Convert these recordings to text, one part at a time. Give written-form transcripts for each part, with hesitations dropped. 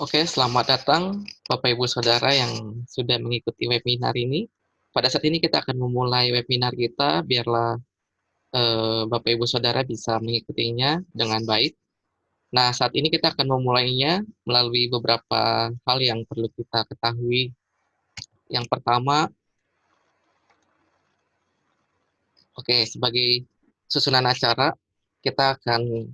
Oke, selamat datang Bapak Ibu Saudara yang sudah mengikuti webinar ini. Pada saat ini kita akan memulai webinar kita, biarlah Bapak Ibu Saudara bisa mengikutinya dengan baik. Nah, saat ini kita akan memulainya melalui beberapa hal yang perlu kita ketahui. Yang pertama, sebagai susunan acara, kita akan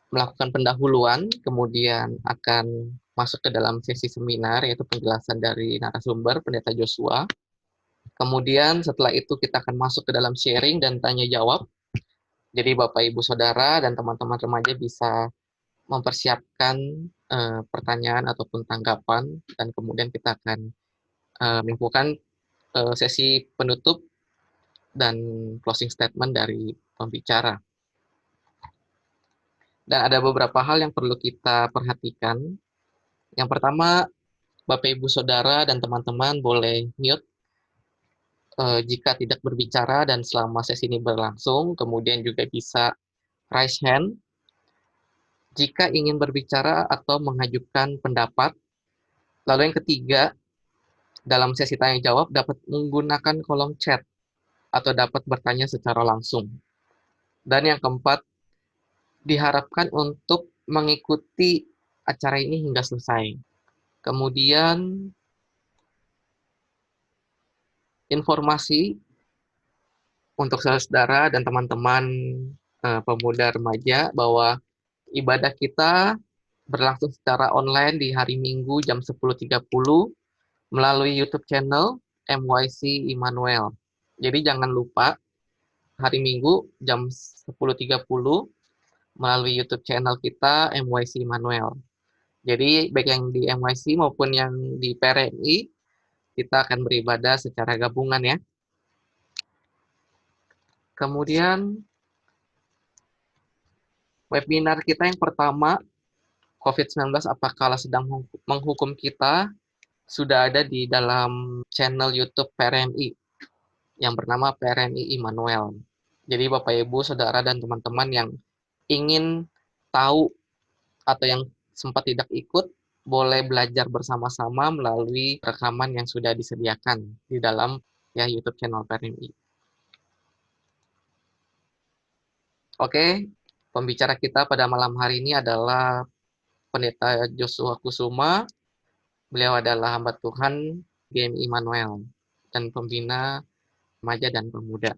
melakukan pendahuluan, kemudian akan masuk ke dalam sesi seminar, yaitu penjelasan dari narasumber, Pendeta Joshua. Kemudian setelah itu kita akan masuk ke dalam sharing dan tanya jawab. Jadi Bapak Ibu Saudara dan teman-teman remaja bisa mempersiapkan pertanyaan ataupun tanggapan, dan kemudian kita akan melakukan sesi penutup dan closing statement dari pembicara. Dan ada beberapa hal yang perlu kita perhatikan. Yang pertama, Bapak Ibu Saudara dan teman-teman boleh mute jika tidak berbicara, dan selama sesi ini berlangsung, kemudian juga bisa raise hand jika ingin berbicara atau mengajukan pendapat. Lalu yang ketiga, dalam sesi tanya jawab dapat menggunakan kolom chat atau dapat bertanya secara langsung. Dan yang keempat, diharapkan untuk mengikuti acara ini hingga selesai. Kemudian informasi untuk saudara dan teman-teman pemuda remaja bahwa ibadah kita berlangsung secara online di hari Minggu jam 10.30 melalui YouTube channel MYC Immanuel. Jadi jangan lupa hari Minggu jam 10.30 melalui YouTube channel kita MYC Immanuel. Jadi baik yang di MYC maupun yang di PRMI, kita akan beribadah secara gabungan ya. Kemudian webinar kita yang pertama, COVID-19 apakah sedang menghukum kita, sudah ada di dalam channel YouTube PRMI yang bernama PRMI Immanuel. Jadi Bapak Ibu, Saudara dan teman-teman yang ingin tahu atau yang sempat tidak ikut, boleh belajar bersama-sama melalui rekaman yang sudah disediakan di dalam YouTube channel PRMI. Oke, pembicara kita pada malam hari ini adalah Pendeta Joshua Kusuma. Beliau adalah hamba Tuhan GMI Immanuel dan pembina remaja dan pemuda.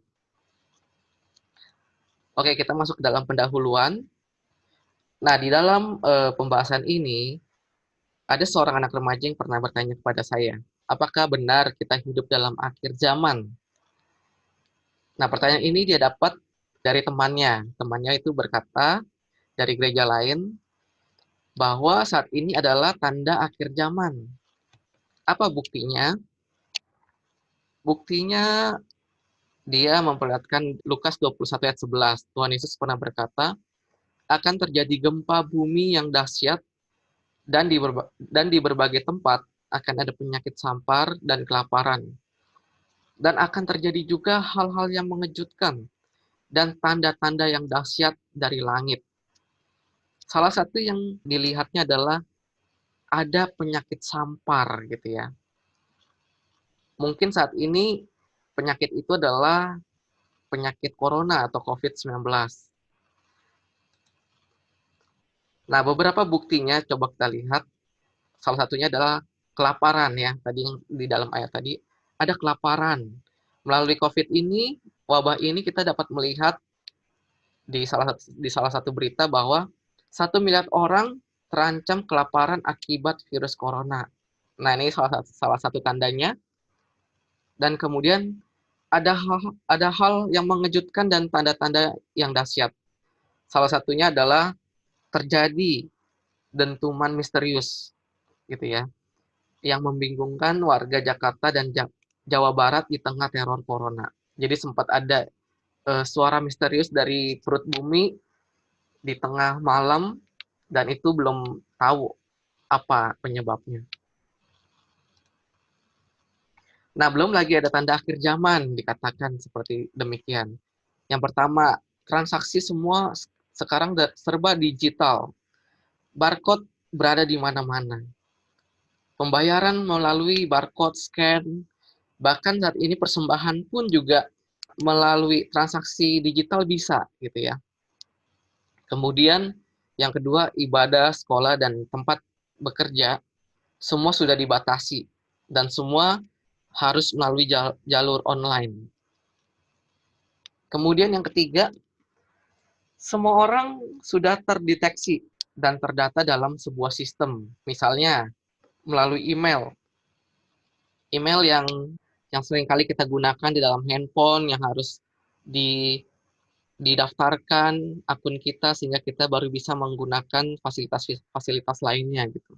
Oke, kita masuk ke dalam pendahuluan. Nah, di dalam pembahasan ini, ada seorang anak remaja yang pernah bertanya kepada saya, apakah benar kita hidup dalam akhir zaman? Nah, pertanyaan ini dia dapat dari temannya. Temannya itu berkata dari gereja lain bahwa saat ini adalah tanda akhir zaman. Apa buktinya? Buktinya dia memperlihatkan Lukas 21 ayat 11. Tuhan Yesus pernah berkata, akan terjadi gempa bumi yang dahsyat, dan di berbagai tempat akan ada penyakit sampar dan kelaparan. Dan akan terjadi juga hal-hal yang mengejutkan dan tanda-tanda yang dahsyat dari langit. Salah satu yang dilihatnya adalah ada penyakit sampar gitu ya. Mungkin saat ini penyakit itu adalah penyakit corona atau COVID-19. Nah, beberapa buktinya coba kita lihat. Salah satunya adalah kelaparan ya. Tadi di dalam ayat tadi ada kelaparan. Melalui COVID ini, wabah ini kita dapat melihat di salah satu berita bahwa 1 miliar orang terancam kelaparan akibat virus corona. Nah, ini salah satu tandanya. Dan kemudian ada hal yang mengejutkan dan tanda-tanda yang dahsyat. Salah satunya adalah terjadi dentuman misterius gitu ya, yang membingungkan warga Jakarta dan Jawa Barat di tengah teror corona. Jadi sempat ada suara misterius dari perut bumi di tengah malam, dan itu belum tahu apa penyebabnya. Nah, belum lagi ada tanda akhir zaman dikatakan seperti demikian. Yang pertama, transaksi semua sekarang serba digital. Barcode berada di mana-mana. Pembayaran melalui barcode scan, bahkan saat ini persembahan pun juga melalui transaksi digital bisa gitu ya. Kemudian yang kedua, ibadah, sekolah, dan tempat bekerja semua sudah dibatasi dan semua harus melalui jalur online. Kemudian yang ketiga, semua orang sudah terdeteksi dan terdata dalam sebuah sistem. Misalnya melalui email. Email yang sering kali kita gunakan di dalam handphone yang harus di didaftarkan akun kita sehingga kita baru bisa menggunakan fasilitas lainnya gitu.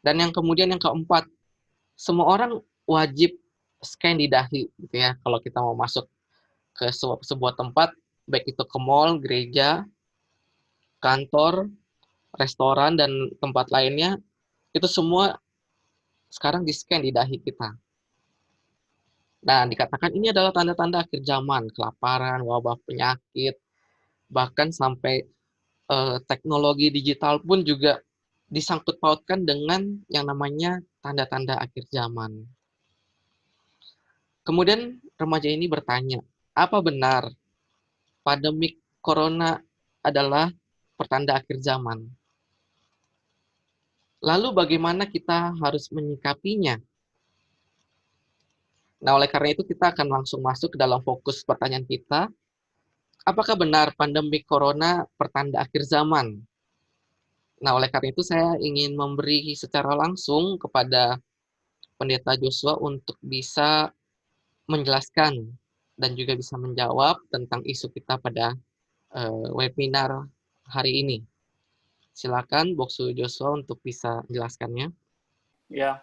Dan yang kemudian yang keempat, semua orang wajib scan di dahi gitu ya kalau kita mau masuk ke sebuah tempat, baik itu ke mall, gereja, kantor, restoran, dan tempat lainnya, itu semua sekarang di-scan di dahi kita. Nah, dikatakan ini adalah tanda-tanda akhir zaman, kelaparan, wabah penyakit, bahkan sampai teknologi digital pun juga disangkut pautkan dengan yang namanya tanda-tanda akhir zaman. Kemudian remaja ini bertanya, apa benar pandemi corona adalah pertanda akhir zaman? Lalu bagaimana kita harus menyikapinya? Nah, oleh karena itu kita akan langsung masuk ke dalam fokus pertanyaan kita. Apakah benar pandemi corona pertanda akhir zaman? Nah, oleh karena itu saya ingin memberi secara langsung kepada Pendeta Joshua untuk bisa menjelaskan dan juga bisa menjawab tentang isu kita pada webinar hari ini. Silakan Boksu Joshua untuk bisa menjelaskannya. Ya,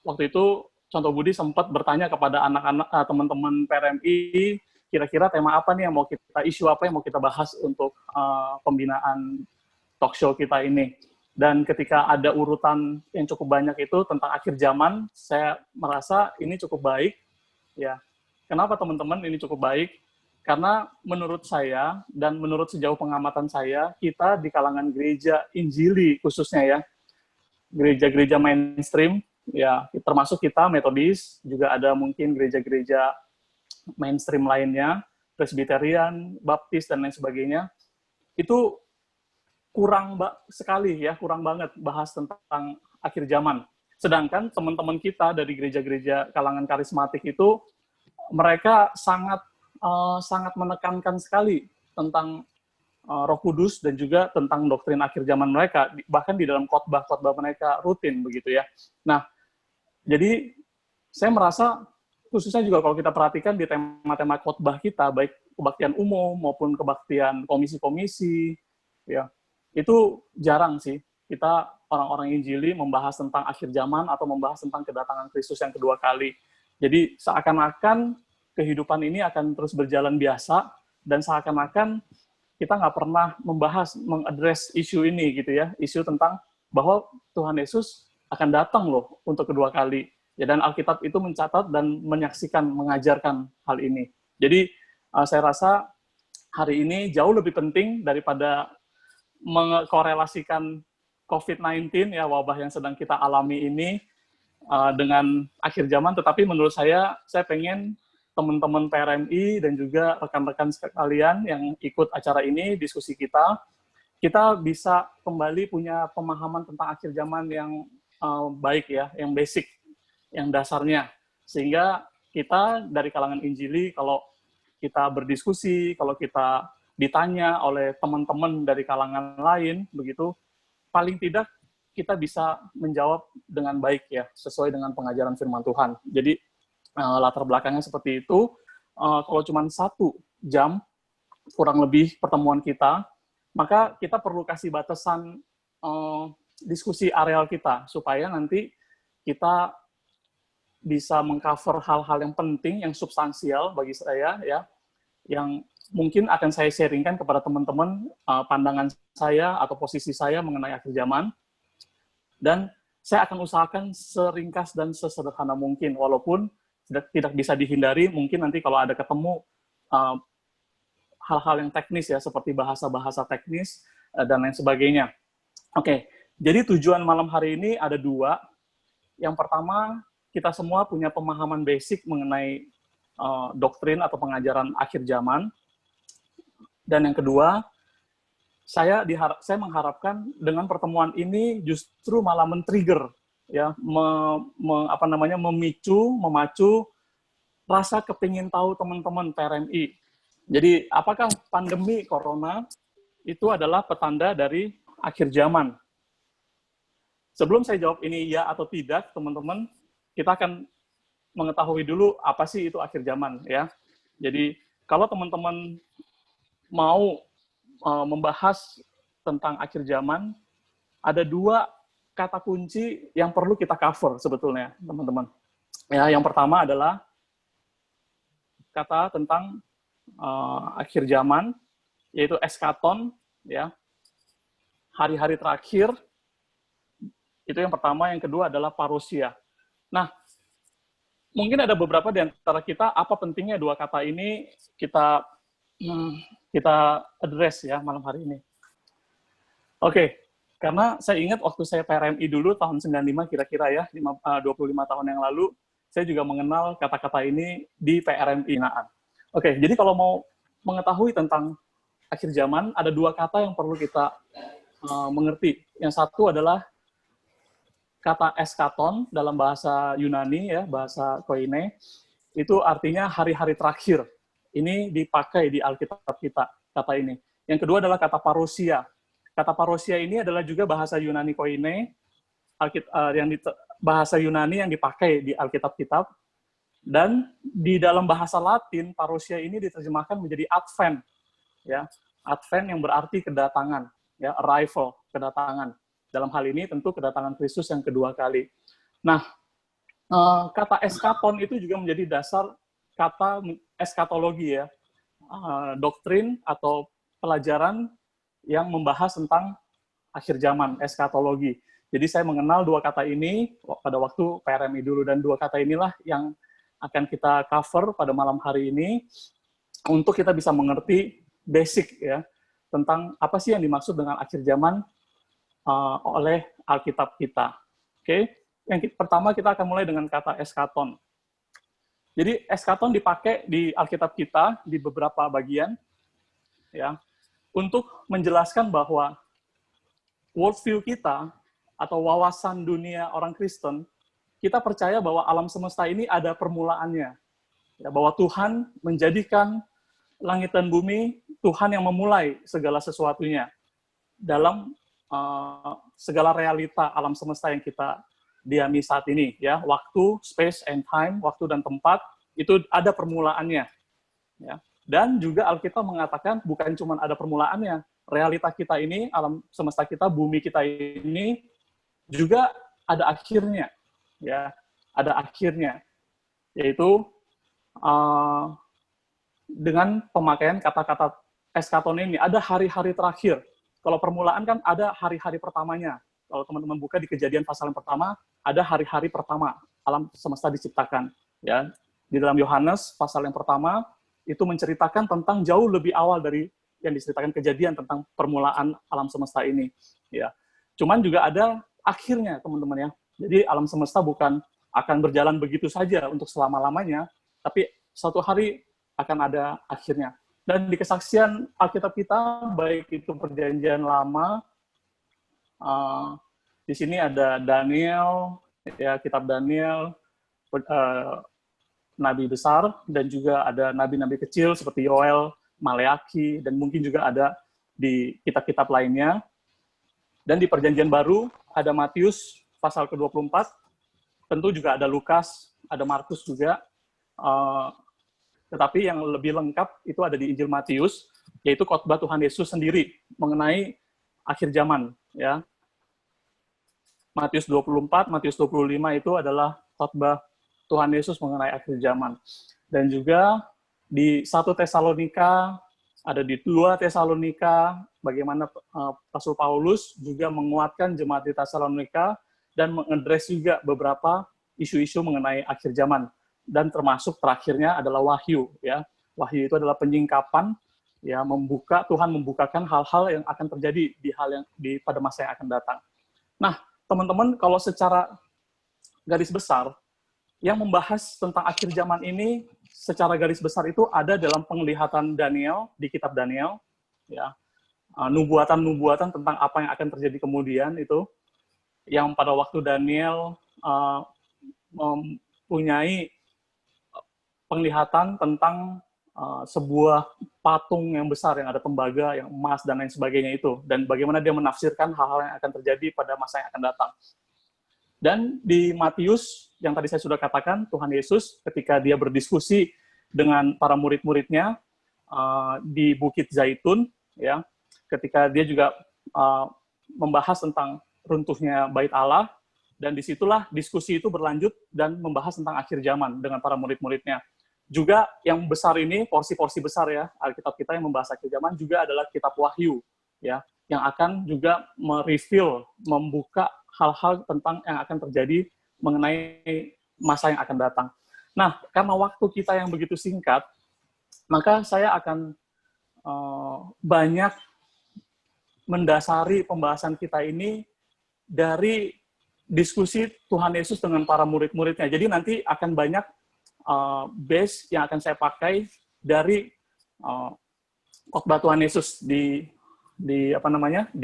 waktu itu Contoh Budi sempat bertanya kepada anak-anak teman-teman PRMI, kira-kira tema apa nih yang mau kita, isu apa yang mau kita bahas untuk pembinaan talk show kita ini. Dan ketika ada urutan yang cukup banyak itu tentang akhir zaman, saya merasa ini cukup baik. Ya, kenapa teman-teman ini cukup baik? Karena menurut saya dan menurut sejauh pengamatan saya, kita di kalangan gereja Injili khususnya ya, gereja-gereja mainstream, ya termasuk kita Metodis, juga ada mungkin gereja-gereja mainstream lainnya, Presbyterian, Baptis, dan lain sebagainya, itu kurang sekali ya, kurang banget bahas tentang akhir zaman. Sedangkan teman-teman kita dari gereja-gereja kalangan karismatik itu, mereka sangat menekankan sekali tentang Roh Kudus dan juga tentang doktrin akhir zaman mereka, bahkan di dalam khotbah-khotbah mereka rutin begitu ya. Nah, jadi saya merasa khususnya juga kalau kita perhatikan di tema-tema khotbah kita, baik kebaktian umum maupun kebaktian komisi-komisi, ya itu jarang sih kita orang-orang Injili membahas tentang akhir zaman atau membahas tentang kedatangan Kristus yang kedua kali. Jadi seakan-akan kehidupan ini akan terus berjalan biasa dan seakan-akan kita nggak pernah membahas, mengadres isu ini gitu ya, isu tentang bahwa Tuhan Yesus akan datang loh untuk kedua kali. Ya, dan Alkitab itu mencatat dan menyaksikan, mengajarkan hal ini. Jadi saya rasa hari ini jauh lebih penting daripada mengkorelasikan COVID-19 ya, wabah yang sedang kita alami ini dengan akhir zaman, tetapi menurut saya pengen teman-teman PRMI dan juga rekan-rekan sekalian yang ikut acara ini, diskusi kita bisa kembali punya pemahaman tentang akhir zaman yang baik ya, yang basic, yang dasarnya. Sehingga kita dari kalangan Injili, kalau kita berdiskusi, kalau kita ditanya oleh teman-teman dari kalangan lain, begitu, paling tidak kita bisa menjawab dengan baik ya, sesuai dengan pengajaran firman Tuhan. Jadi latar belakangnya seperti itu. Kalau cuma 1 jam kurang lebih pertemuan kita, maka kita perlu kasih batasan diskusi areal kita supaya nanti kita bisa mengcover hal-hal yang penting, yang substansial bagi saya ya, yang mungkin akan saya sharingkan kepada teman-teman pandangan saya atau posisi saya mengenai akhir zaman, dan saya akan usahakan seringkas dan sesederhana mungkin, walaupun tidak bisa dihindari, mungkin nanti kalau ada ketemu hal-hal yang teknis ya, seperti bahasa-bahasa teknis dan lain sebagainya. Oke, Jadi tujuan malam hari ini ada dua. Yang pertama, kita semua punya pemahaman basic mengenai doktrin atau pengajaran akhir zaman. Dan yang kedua, saya mengharapkan dengan pertemuan ini justru malah men-trigger, ya, memacu rasa kepingin tahu teman-teman PRMI. Jadi, apakah pandemi corona itu adalah petanda dari akhir zaman? Sebelum saya jawab ini ya atau tidak, teman-teman, kita akan mengetahui dulu apa sih itu akhir zaman, ya. Jadi, kalau teman-teman mau membahas tentang akhir zaman, ada dua kata kunci yang perlu kita cover sebetulnya, teman-teman. Ya, yang pertama adalah kata tentang akhir zaman, yaitu eskaton, ya, hari-hari terakhir. Itu yang pertama. Yang kedua adalah parousia. Nah, mungkin ada beberapa di antara kita, apa pentingnya dua kata ini kita address ya malam hari ini. Oke, karena saya ingat waktu saya PRMI dulu tahun 95 kira-kira ya, 25 tahun yang lalu, saya juga mengenal kata-kata ini di PRMI Naan. Oke, jadi kalau mau mengetahui tentang akhir zaman, ada dua kata yang perlu kita mengerti. Yang satu adalah kata eskaton dalam bahasa Yunani, ya, bahasa Koine, itu artinya hari-hari terakhir. Ini dipakai di Alkitab kita, kata ini. Yang kedua adalah kata parousia. Kata parousia ini adalah juga bahasa Yunani Koine, bahasa Yunani yang dipakai di Alkitab-kitab. Dan di dalam bahasa Latin, parousia ini diterjemahkan menjadi advent. Ya, advent yang berarti kedatangan, ya, arrival, kedatangan. Dalam hal ini tentu kedatangan Kristus yang kedua kali. Nah, kata eskaton itu juga menjadi dasar kata eskatologi, ya, doktrin atau pelajaran yang membahas tentang akhir zaman, eskatologi. Jadi saya mengenal dua kata ini pada waktu PRMI dulu, dan dua kata inilah yang akan kita cover pada malam hari ini untuk kita bisa mengerti basic, ya, tentang apa sih yang dimaksud dengan akhir zaman oleh Alkitab kita. Oke, yang pertama kita akan mulai dengan kata eskaton. Jadi eskaton dipakai di Alkitab kita di beberapa bagian, ya, untuk menjelaskan bahwa worldview kita atau wawasan dunia orang Kristen, kita percaya bahwa alam semesta ini ada permulaannya, ya, bahwa Tuhan menjadikan langit dan bumi, Tuhan yang memulai segala sesuatunya dalam segala realita alam semesta yang kita diami saat ini, ya, waktu, space and time, waktu dan tempat itu ada permulaannya, ya. Dan juga Alkitab mengatakan bukan cuma ada permulaannya, realita kita ini, alam semesta kita, bumi kita ini juga ada akhirnya, ya, ada akhirnya, yaitu dengan pemakaian kata-kata eskaton ini, ada hari-hari terakhir. Kalau permulaan kan ada hari-hari pertamanya. Kalau teman-teman buka di Kejadian pasal yang pertama, ada hari-hari pertama alam semesta diciptakan. Ya, di dalam Yohanes pasal yang pertama itu menceritakan tentang jauh lebih awal dari yang diceritakan Kejadian tentang permulaan alam semesta ini. Ya, cuman juga ada akhirnya, teman-teman, ya. Jadi alam semesta bukan akan berjalan begitu saja untuk selama-lamanya, tapi suatu hari akan ada akhirnya. Dan di kesaksian Alkitab kita, baik itu Perjanjian Lama, di sini ada Daniel, ya, kitab Daniel, nabi besar, dan juga ada nabi-nabi kecil seperti Yoel, Maleaki, dan mungkin juga ada di kitab-kitab lainnya. Dan di Perjanjian Baru ada Matius pasal ke-24, tentu juga ada Lukas, ada Markus juga. Tetapi yang lebih lengkap itu ada di Injil Matius, yaitu khotbah Tuhan Yesus sendiri mengenai akhir zaman, ya. Matius 24, Matius 25 itu adalah khotbah Tuhan Yesus mengenai akhir zaman. Dan juga di 1 Tesalonika, ada di 2 Tesalonika, bagaimana Rasul Paulus juga menguatkan jemaat di Tesalonika dan mengadres juga beberapa isu-isu mengenai akhir zaman. Dan termasuk terakhirnya adalah wahyu, ya. Wahyu itu adalah penyingkapan, ya, Tuhan membukakan hal-hal yang akan terjadi pada masa yang akan datang. Nah, teman-teman, kalau secara garis besar, yang membahas tentang akhir zaman ini secara garis besar itu ada dalam penglihatan Daniel, di kitab Daniel, ya, nubuatan-nubuatan tentang apa yang akan terjadi kemudian itu, yang pada waktu Daniel mempunyai penglihatan tentang sebuah patung yang besar yang ada tembaga, yang emas dan lain sebagainya itu, dan bagaimana dia menafsirkan hal-hal yang akan terjadi pada masa yang akan datang. Dan di Matius yang tadi saya sudah katakan, Tuhan Yesus ketika dia berdiskusi dengan para murid-muridnya di Bukit Zaitun, ya, ketika dia juga membahas tentang runtuhnya Bait Allah, dan disitulah diskusi itu berlanjut dan membahas tentang akhir zaman dengan para murid-muridnya. Juga yang besar ini, porsi-porsi besar ya, Alkitab kita yang membahas akhir zaman juga adalah kitab Wahyu, ya, yang akan juga mereveal, membuka hal-hal tentang yang akan terjadi mengenai masa yang akan datang. Nah, karena waktu kita yang begitu singkat, maka saya akan banyak mendasari pembahasan kita ini dari diskusi Tuhan Yesus dengan para murid-muridnya. Jadi nanti akan banyak base yang akan saya pakai dari khotbah Tuhan Yesus di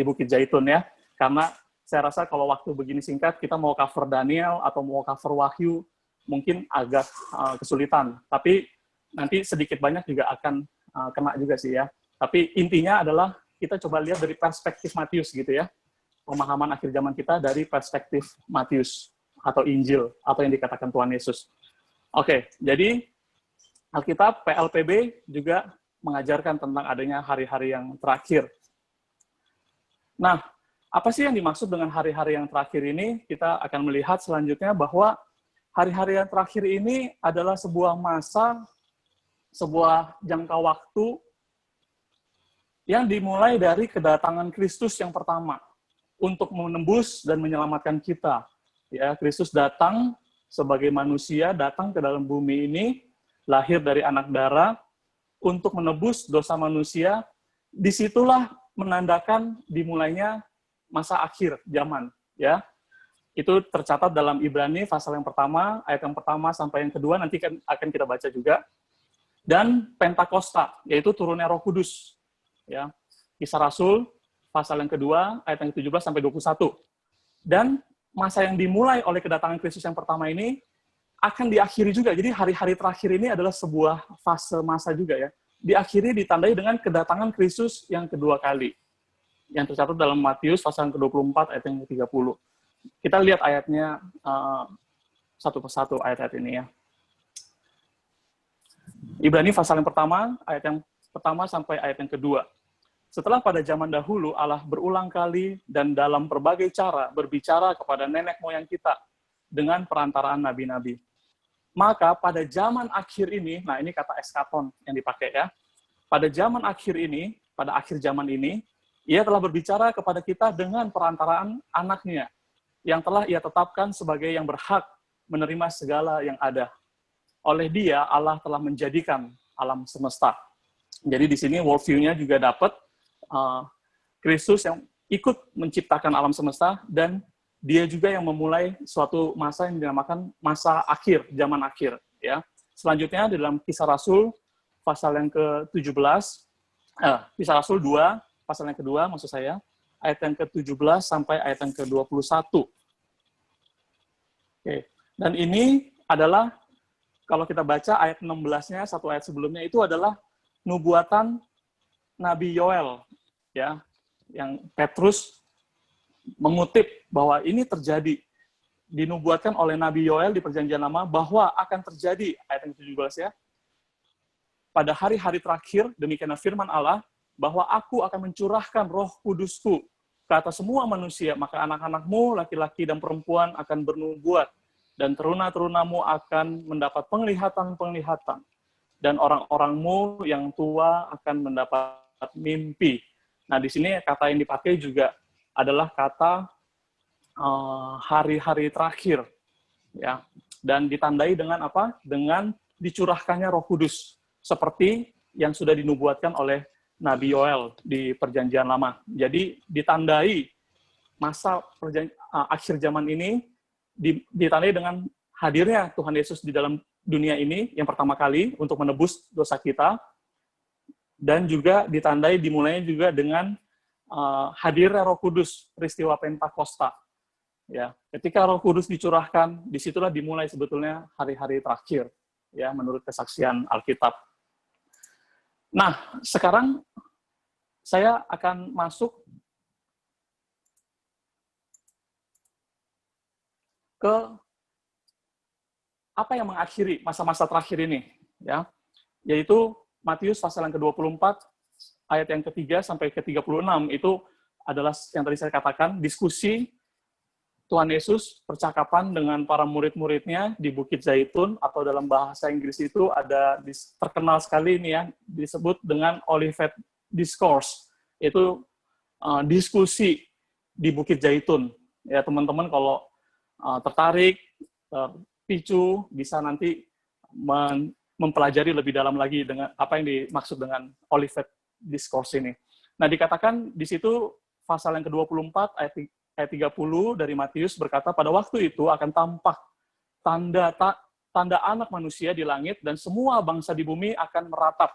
Bukit Zaitun ya. Karena saya rasa kalau waktu begini singkat kita mau cover Daniel atau mau cover Wahyu mungkin agak kesulitan. Tapi nanti sedikit banyak juga akan kena juga sih ya. Tapi intinya adalah kita coba lihat dari perspektif Matius gitu ya. Pemahaman akhir zaman kita dari perspektif Matius atau Injil atau yang dikatakan Tuhan Yesus. Oke, jadi Alkitab PLPB juga mengajarkan tentang adanya hari-hari yang terakhir. Nah, apa sih yang dimaksud dengan hari-hari yang terakhir ini? Kita akan melihat selanjutnya bahwa hari-hari yang terakhir ini adalah sebuah masa, sebuah jangka waktu yang dimulai dari kedatangan Kristus yang pertama untuk menembus dan menyelamatkan kita. Ya, Kristus datang sebagai manusia, datang ke dalam bumi ini, lahir dari anak darah, untuk menebus dosa manusia. Disitulah menandakan dimulainya masa akhir zaman. Ya, itu tercatat dalam Ibrani pasal yang pertama, ayat yang pertama sampai yang kedua, nanti akan kita baca juga. Dan Pentakosta, yaitu turunnya Roh Kudus. Ya, Kisah Rasul pasal yang kedua, ayat yang ke-17 sampai 21. Dan masa yang dimulai oleh kedatangan Kristus yang pertama ini akan diakhiri juga. Jadi hari-hari terakhir ini adalah sebuah fase masa juga ya. Diakhiri ditandai dengan kedatangan Kristus yang kedua kali. Yang tercatat dalam Matius pasal yang ke-24 ayat yang ke-30. Kita lihat ayatnya satu persatu ayat-ayat ini ya. Ibrani pasal yang pertama, ayat yang pertama sampai ayat yang kedua. Setelah pada zaman dahulu Allah berulang kali dan dalam berbagai cara berbicara kepada nenek moyang kita dengan perantaraan nabi-nabi. Maka pada zaman akhir ini, nah ini kata eskaton yang dipakai ya. Pada zaman akhir ini, pada akhir zaman ini, Ia telah berbicara kepada kita dengan perantaraan anaknya yang telah Ia tetapkan sebagai yang berhak menerima segala yang ada. Oleh Dia Allah telah menjadikan alam semesta. Jadi di sini worldview-nya juga dapat Kristus yang ikut menciptakan alam semesta dan dia juga yang memulai suatu masa yang dinamakan masa akhir, zaman akhir. Ya. Selanjutnya di dalam Kisah Rasul pasal yang ke-17, Kisah Rasul 2, pasal yang kedua maksud saya, ayat yang ke-17 sampai ayat yang ke-21. Oke. Dan ini adalah kalau kita baca ayat 16-nya, satu ayat sebelumnya itu adalah nubuatan Nabi Yoel, ya, yang Petrus mengutip bahwa ini terjadi, dinubuatkan oleh Nabi Yoel di Perjanjian Lama bahwa akan terjadi, ayat yang 17 ya, pada hari-hari terakhir, demikianlah firman Allah, bahwa aku akan mencurahkan roh kudusku ke atas semua manusia, maka anak-anakmu, laki-laki dan perempuan akan bernubuat, dan teruna-terunamu akan mendapat penglihatan-penglihatan, dan orang-orangmu yang tua akan mendapat mimpi. Nah, di sini kata yang dipakai juga adalah kata hari-hari terakhir, ya. Dan ditandai dengan apa? Dengan dicurahkannya Roh Kudus, seperti yang sudah dinubuatkan oleh Nabi Yoel di Perjanjian Lama. Jadi ditandai masa akhir zaman ini ditandai dengan hadirnya Tuhan Yesus di dalam dunia ini yang pertama kali untuk menebus dosa kita, dan juga ditandai dimulainya juga dengan hadirnya Roh Kudus, peristiwa Pentakosta. Ya, ketika Roh Kudus dicurahkan, disitulah dimulai sebetulnya hari-hari terakhir, ya, menurut kesaksian Alkitab. Nah, sekarang saya akan masuk ke apa yang mengakhiri masa-masa terakhir ini, ya, yaitu Matius pasal yang ke-24 ayat yang ketiga sampai ke-36 itu adalah yang tadi saya katakan, diskusi Tuhan Yesus percakapan dengan para murid-muridnya di Bukit Zaitun, atau dalam bahasa Inggris itu ada terkenal sekali ini ya, disebut dengan Olivet Discourse. Itu diskusi di Bukit Zaitun. Ya, teman-teman kalau tertarik, terpicu, bisa nanti mempelajari lebih dalam lagi dengan apa yang dimaksud dengan Olivet Discourse ini. Nah, dikatakan di situ pasal yang ke-24 ayat 30 dari Matius berkata, pada waktu itu akan tampak tanda anak manusia di langit, dan semua bangsa di bumi akan meratap.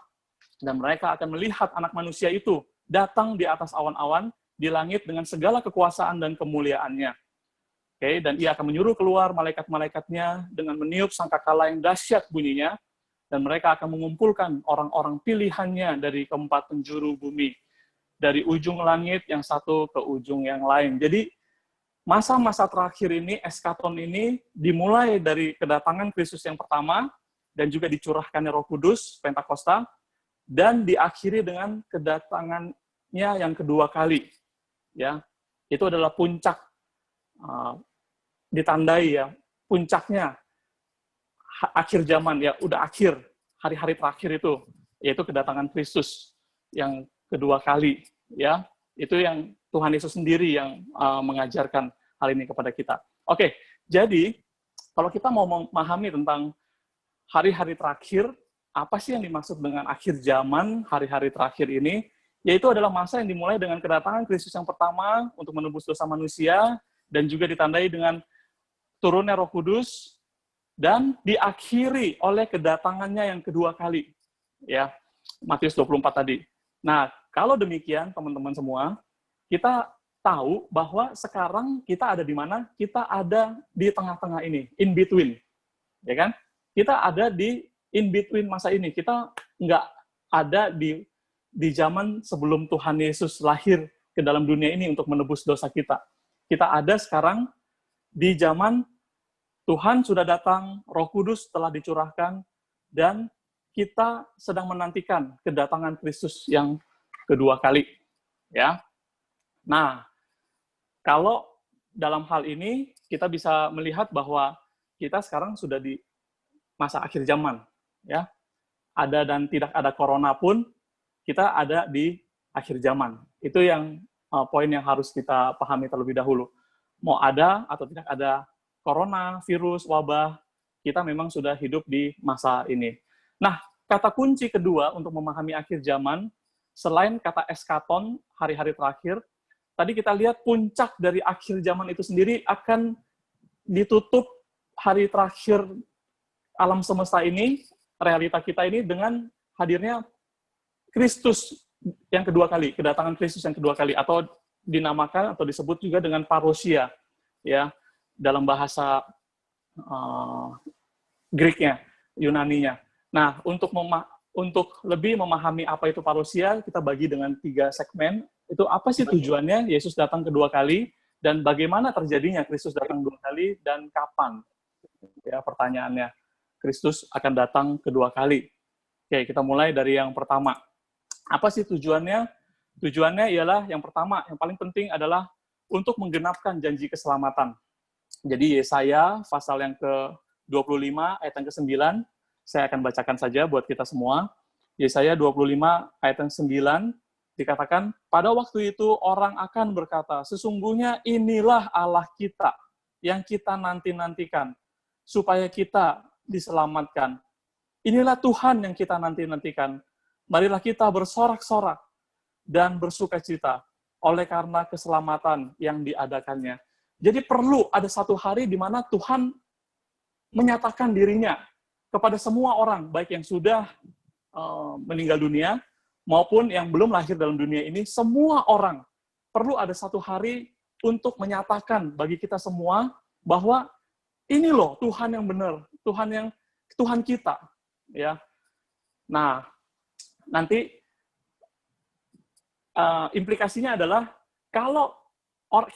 Dan mereka akan melihat anak manusia itu datang di atas awan-awan di langit dengan segala kekuasaan dan kemuliaannya. Oke, dan ia akan menyuruh keluar malaikat-malaikatnya dengan meniup sangkakala yang dahsyat bunyinya, dan mereka akan mengumpulkan orang-orang pilihannya dari keempat penjuru bumi, dari ujung langit yang satu ke ujung yang lain. Jadi, masa-masa terakhir ini, eskaton ini, dimulai dari kedatangan Kristus yang pertama, dan juga dicurahkannya Roh Kudus, Pentakosta, dan diakhiri dengan kedatangannya yang kedua kali. Ya, itu adalah puncak, ditandai ya, puncaknya, akhir zaman, ya, udah akhir, hari-hari terakhir itu, yaitu kedatangan Kristus yang kedua kali. Ya, itu yang Tuhan Yesus sendiri yang mengajarkan hal ini kepada kita. Oke, jadi kalau kita mau memahami tentang hari-hari terakhir, apa sih yang dimaksud dengan akhir zaman, hari-hari terakhir ini? Yaitu adalah masa yang dimulai dengan kedatangan Kristus yang pertama untuk menebus dosa manusia, dan juga ditandai dengan turunnya Roh Kudus, dan diakhiri oleh kedatangannya yang kedua kali. Ya, Matius 24 tadi. Nah, kalau demikian, teman-teman semua, kita tahu bahwa sekarang kita ada di mana? Kita ada di tengah-tengah ini, in between. Ya kan? Kita ada di in between masa ini. Kita nggak ada di zaman sebelum Tuhan Yesus lahir ke dalam dunia ini untuk menebus dosa kita. Kita ada sekarang di zaman Tuhan sudah datang, Roh Kudus telah dicurahkan, dan kita sedang menantikan kedatangan Kristus yang kedua kali. Ya. Nah, kalau dalam hal ini kita bisa melihat bahwa kita sekarang sudah di masa akhir zaman, ya. Ada dan tidak ada corona pun, kita ada di akhir zaman. Itu yang poin yang harus kita pahami terlebih dahulu. Mau ada atau tidak ada corona, virus, wabah, kita memang sudah hidup di masa ini. Nah, kata kunci kedua untuk memahami akhir zaman, selain kata eskaton, hari-hari terakhir, tadi kita lihat puncak dari akhir zaman itu sendiri akan ditutup hari terakhir alam semesta ini, realita kita ini, dengan hadirnya Kristus yang kedua kali, kedatangan Kristus yang kedua kali, atau dinamakan atau disebut juga dengan parousia, ya, dalam bahasa Greek-nya, Yunani-nya. Nah, untuk lebih memahami apa itu parousia, kita bagi dengan 3 segmen. Itu apa sih tujuannya Yesus datang kedua kali, dan bagaimana terjadinya Kristus datang 2 kali, dan kapan? Ya, pertanyaannya. Kristus akan datang kedua kali. Oke, kita mulai dari yang pertama. Apa sih tujuannya? Tujuannya ialah yang pertama, yang paling penting adalah untuk menggenapkan janji keselamatan. Jadi Yesaya pasal yang ke-25 ayat yang ke-9, saya akan bacakan saja buat kita semua. Yesaya 25 ayat yang 9 dikatakan, pada waktu itu orang akan berkata, sesungguhnya inilah Allah kita yang kita nanti-nantikan, supaya kita diselamatkan. Inilah Tuhan yang kita nanti-nantikan. Marilah kita bersorak-sorak dan bersukacita. oleh karena keselamatan yang diadakannya. Jadi perlu ada satu hari di mana Tuhan menyatakan dirinya kepada semua orang, baik yang sudah meninggal dunia, maupun yang belum lahir dalam dunia ini, semua orang perlu ada satu hari untuk menyatakan bagi kita semua bahwa ini loh Tuhan yang benar, Tuhan kita, ya. Nah, nanti implikasinya adalah kalau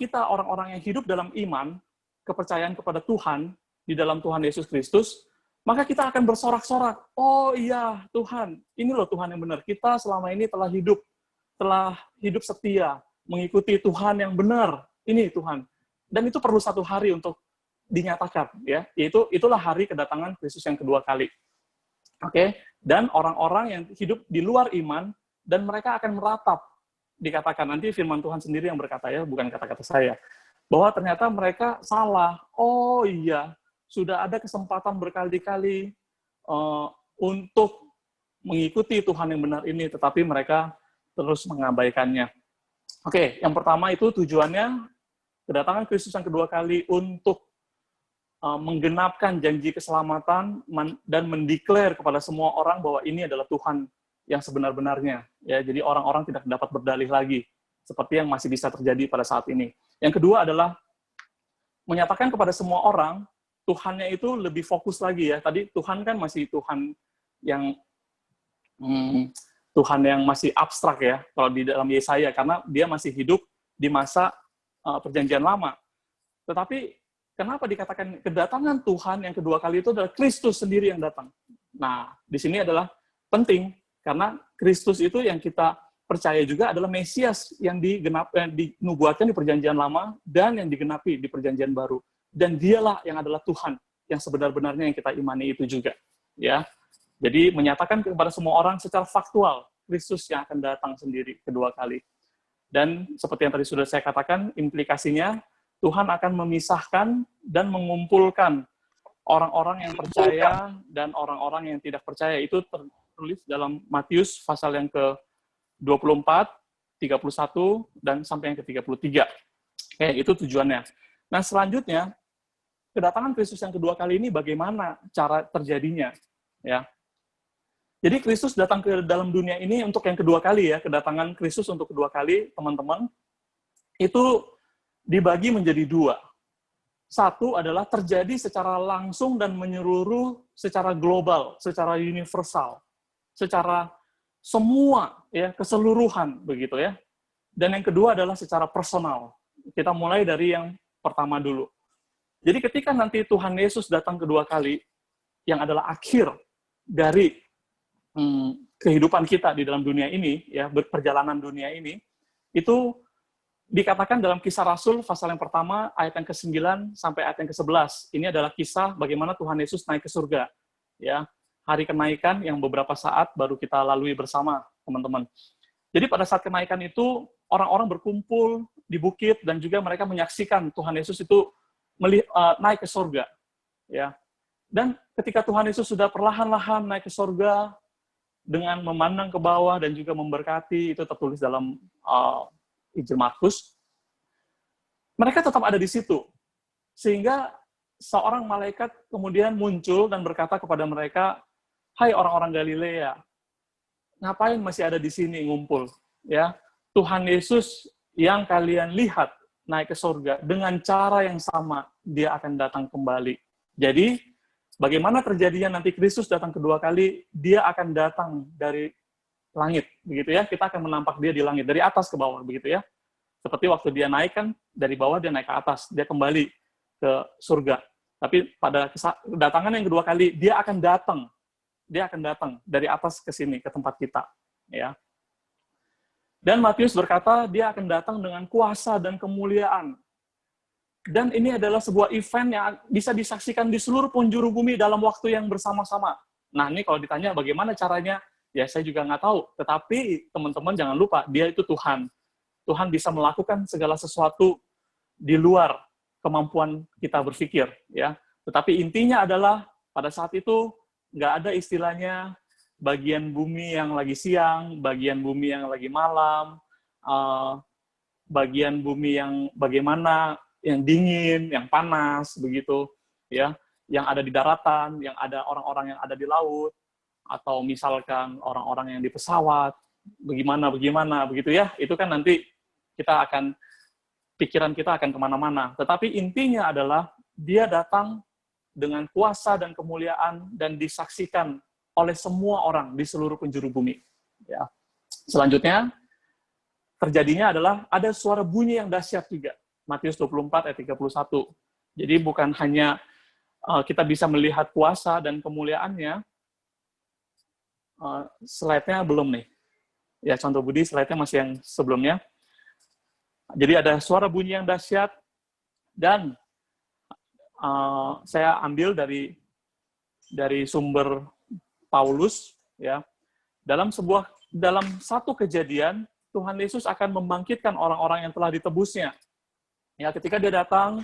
kita orang-orang yang hidup dalam iman, kepercayaan kepada Tuhan di dalam Tuhan Yesus Kristus, maka kita akan bersorak-sorak, oh iya Tuhan, ini loh Tuhan yang benar. Kita selama ini telah hidup setia, mengikuti Tuhan yang benar. Ini Tuhan. Dan itu perlu satu hari untuk dinyatakan, ya. Itulah hari kedatangan Kristus yang kedua kali. Oke? Dan orang-orang yang hidup di luar iman dan mereka akan meratap. Dikatakan nanti firman Tuhan sendiri yang berkata, ya, bukan kata-kata saya, bahwa ternyata mereka salah. Oh iya, sudah ada kesempatan berkali-kali untuk mengikuti Tuhan yang benar ini, tetapi mereka terus mengabaikannya. Oke, yang pertama itu tujuannya kedatangan Kristus yang kedua kali untuk menggenapkan janji keselamatan dan mendeklar kepada semua orang bahwa ini adalah Tuhan yang sebenar-benarnya. Ya, jadi orang-orang tidak dapat berdalih lagi, seperti yang masih bisa terjadi pada saat ini. Yang kedua adalah menyatakan kepada semua orang, Tuhannya itu lebih fokus lagi ya. Tadi Tuhan kan masih Tuhan yang masih abstrak ya, kalau di dalam Yesaya, karena dia masih hidup di masa perjanjian lama. Tetapi kenapa dikatakan kedatangan Tuhan yang kedua kali itu adalah Kristus sendiri yang datang? Nah, di sini adalah penting, karena Kristus itu yang kita percaya juga adalah Mesias yang dinubuatkan di perjanjian lama dan yang digenapi di perjanjian baru. Dan dialah yang adalah Tuhan yang sebenar-benarnya yang kita imani itu juga. Ya, jadi menyatakan kepada semua orang secara faktual Kristus yang akan datang sendiri kedua kali. Dan seperti yang tadi sudah saya katakan, implikasinya Tuhan akan memisahkan dan mengumpulkan orang-orang yang percaya dan orang-orang yang tidak percaya. Itu tertulis dalam Matius pasal yang ke-24, 31, dan sampai yang ke-33. Oke, itu tujuannya. Nah, selanjutnya, kedatangan Kristus yang kedua kali ini bagaimana cara terjadinya? Ya. Jadi Kristus datang ke dalam dunia ini untuk yang kedua kali ya, kedatangan Kristus untuk kedua kali, teman-teman, itu dibagi menjadi dua. Satu adalah terjadi secara langsung dan menyeluruh secara global, secara universal, secara semua ya, keseluruhan begitu ya. Dan yang kedua adalah secara personal. Kita mulai dari yang pertama dulu. Jadi ketika nanti Tuhan Yesus datang kedua kali, yang adalah akhir dari kehidupan kita di dalam dunia ini, ya, perjalanan dunia ini, itu dikatakan dalam Kisah Rasul pasal yang pertama ayat yang ke-9 sampai ayat yang ke-11. Ini adalah kisah bagaimana Tuhan Yesus naik ke surga. Ya, hari kenaikan yang beberapa saat baru kita lalui bersama, teman-teman. Jadi pada saat kenaikan itu orang-orang berkumpul di bukit dan juga mereka menyaksikan Tuhan Yesus itu naik ke surga. Ya. Dan ketika Tuhan Yesus sudah perlahan-lahan naik ke surga dengan memandang ke bawah dan juga memberkati, itu tertulis dalam Injil Markus, mereka tetap ada di situ. Sehingga seorang malaikat kemudian muncul dan berkata kepada mereka, "Hai orang-orang Galilea, ngapain masih ada di sini ngumpul? Ya, Tuhan Yesus yang kalian lihat naik ke surga, dengan cara yang sama, dia akan datang kembali." Jadi, bagaimana terjadinya nanti Kristus datang kedua kali, dia akan datang dari langit, begitu ya. Kita akan menampak dia di langit, dari atas ke bawah, begitu ya. Seperti waktu dia naik kan, dari bawah dia naik ke atas, dia kembali ke surga. Tapi pada kedatangan yang kedua kali, dia akan datang dari atas ke sini, ke tempat kita. Ya. Dan Matius berkata, dia akan datang dengan kuasa dan kemuliaan. Dan ini adalah sebuah event yang bisa disaksikan di seluruh penjuru bumi dalam waktu yang bersama-sama. Nah, ini kalau ditanya bagaimana caranya, ya saya juga nggak tahu. Tetapi teman-teman jangan lupa, dia itu Tuhan. Tuhan bisa melakukan segala sesuatu di luar kemampuan kita berpikir. Ya. Tetapi intinya adalah pada saat itu nggak ada istilahnya bagian bumi yang lagi siang, bagian bumi yang lagi malam, bagian bumi yang bagaimana, yang dingin, yang panas, begitu, ya, yang ada di daratan, yang ada orang-orang yang ada di laut, atau misalkan orang-orang yang di pesawat, bagaimana, begitu ya, itu kan nanti pikiran kita akan kemana-mana. Tetapi intinya adalah, dia datang dengan kuasa dan kemuliaan, dan disaksikan oleh semua orang di seluruh penjuru bumi. Ya. Selanjutnya, terjadinya adalah ada suara bunyi yang dahsyat juga. Matius 24 ayat 31. Jadi bukan hanya kita bisa melihat kuasa dan kemuliaannya, slide-nya belum nih. Ya, contoh Budi, slide-nya masih yang sebelumnya. Jadi ada suara bunyi yang dahsyat, dan saya ambil dari sumber Paulus, ya. Dalam satu kejadian, Tuhan Yesus akan membangkitkan orang-orang yang telah ditebusnya. Ya, ketika dia datang,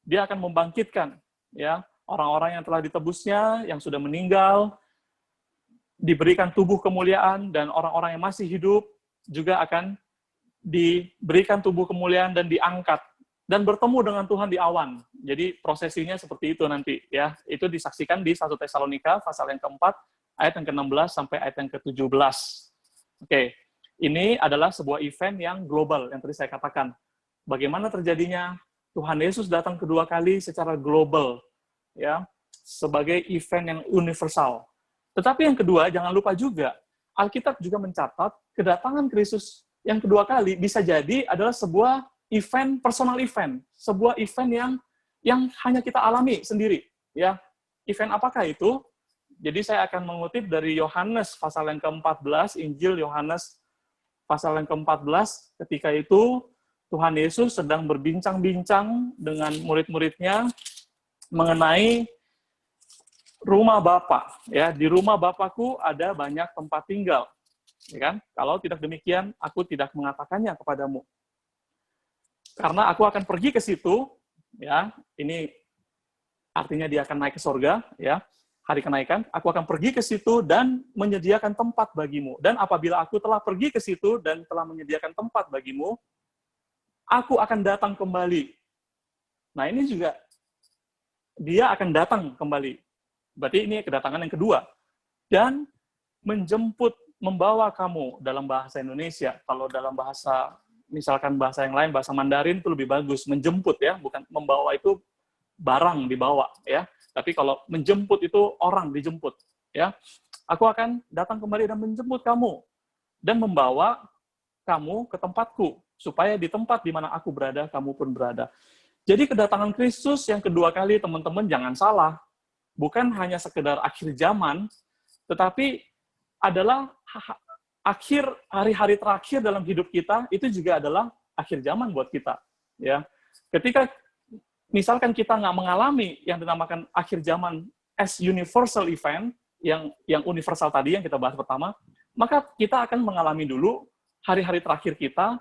dia akan membangkitkan, ya, orang-orang yang telah ditebusnya, yang sudah meninggal, diberikan tubuh kemuliaan, dan orang-orang yang masih hidup juga akan diberikan tubuh kemuliaan dan diangkat dan bertemu dengan Tuhan di awan. Jadi prosesinya seperti itu nanti, ya. Itu disaksikan di 1 Tesalonika pasal yang keempat, ayat yang ke-16 sampai ayat yang ke-17. Oke. Ini adalah sebuah event yang global, yang tadi saya katakan. Bagaimana terjadinya? Tuhan Yesus datang kedua kali secara global, ya, sebagai event yang universal. Tetapi yang kedua, jangan lupa juga, Alkitab juga mencatat kedatangan Kristus yang kedua kali bisa jadi adalah sebuah event, personal event, sebuah event yang hanya kita alami sendiri, ya. Event apakah itu? Jadi saya akan mengutip dari Yohanes pasal yang ke-14, Injil Yohanes pasal yang ke-14, ketika itu Tuhan Yesus sedang berbincang-bincang dengan murid-muridnya mengenai rumah Bapa. Ya, di rumah Bapakku ada banyak tempat tinggal. Ya kan? Kalau tidak demikian, aku tidak mengatakannya kepadamu. Karena aku akan pergi ke situ, ya, ini artinya dia akan naik ke sorga, ya, hari kenaikan, aku akan pergi ke situ dan menyediakan tempat bagimu. Dan apabila aku telah pergi ke situ dan telah menyediakan tempat bagimu, aku akan datang kembali. Nah, ini juga dia akan datang kembali. Berarti ini kedatangan yang kedua. Dan menjemput, membawa kamu dalam bahasa Indonesia. Kalau dalam bahasa, misalkan bahasa yang lain, bahasa Mandarin itu lebih bagus. Menjemput, ya, bukan membawa itu barang dibawa, ya. Tapi kalau menjemput itu orang dijemput, ya. Aku akan datang kembali dan menjemput kamu dan membawa kamu ke tempatku, supaya di tempat di mana aku berada, kamu pun berada. Jadi kedatangan Kristus yang kedua kali, teman-teman, jangan salah. Bukan hanya sekedar akhir zaman, tetapi adalah akhir hari-hari terakhir dalam hidup kita, itu juga adalah akhir zaman buat kita. Ya, ketika misalkan kita nggak mengalami yang dinamakan akhir zaman as universal event, yang universal tadi yang kita bahas pertama, maka kita akan mengalami dulu hari-hari terakhir kita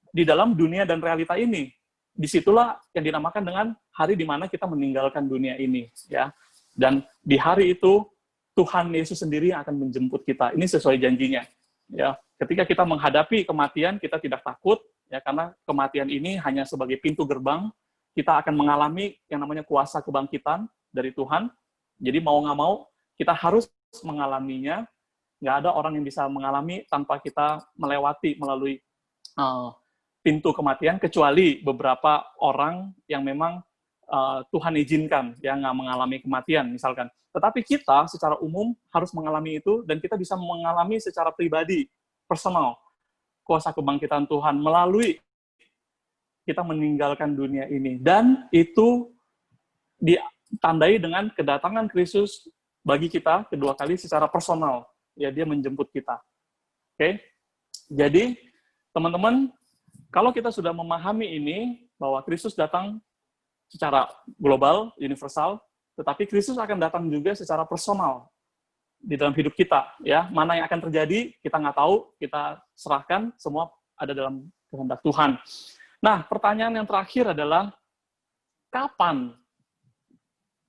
di dalam dunia dan realita ini. Disitulah yang dinamakan dengan hari di mana kita meninggalkan dunia ini, ya. Dan di hari itu Tuhan Yesus sendiri yang akan menjemput kita. Ini sesuai janjinya, ya. Ketika kita menghadapi kematian, kita tidak takut, ya, karena kematian ini hanya sebagai pintu gerbang. Kita akan mengalami yang namanya kuasa kebangkitan dari Tuhan. Jadi mau nggak mau, kita harus mengalaminya. Nggak ada orang yang bisa mengalami tanpa kita melewati melalui pintu kematian, kecuali beberapa orang yang memang Tuhan izinkan, yang nggak mengalami kematian, misalkan. Tetapi kita secara umum harus mengalami itu, dan kita bisa mengalami secara pribadi, personal, kuasa kebangkitan Tuhan melalui kita meninggalkan dunia ini. Dan itu ditandai dengan kedatangan Kristus bagi kita kedua kali secara personal. Ya, dia menjemput kita. Oke? Jadi, teman-teman, kalau kita sudah memahami ini, bahwa Kristus datang secara global, universal, tetapi Kristus akan datang juga secara personal di dalam hidup kita. Ya, mana yang akan terjadi, kita nggak tahu, kita serahkan, semua ada dalam kehendak Tuhan. Nah, pertanyaan yang terakhir adalah, kapan?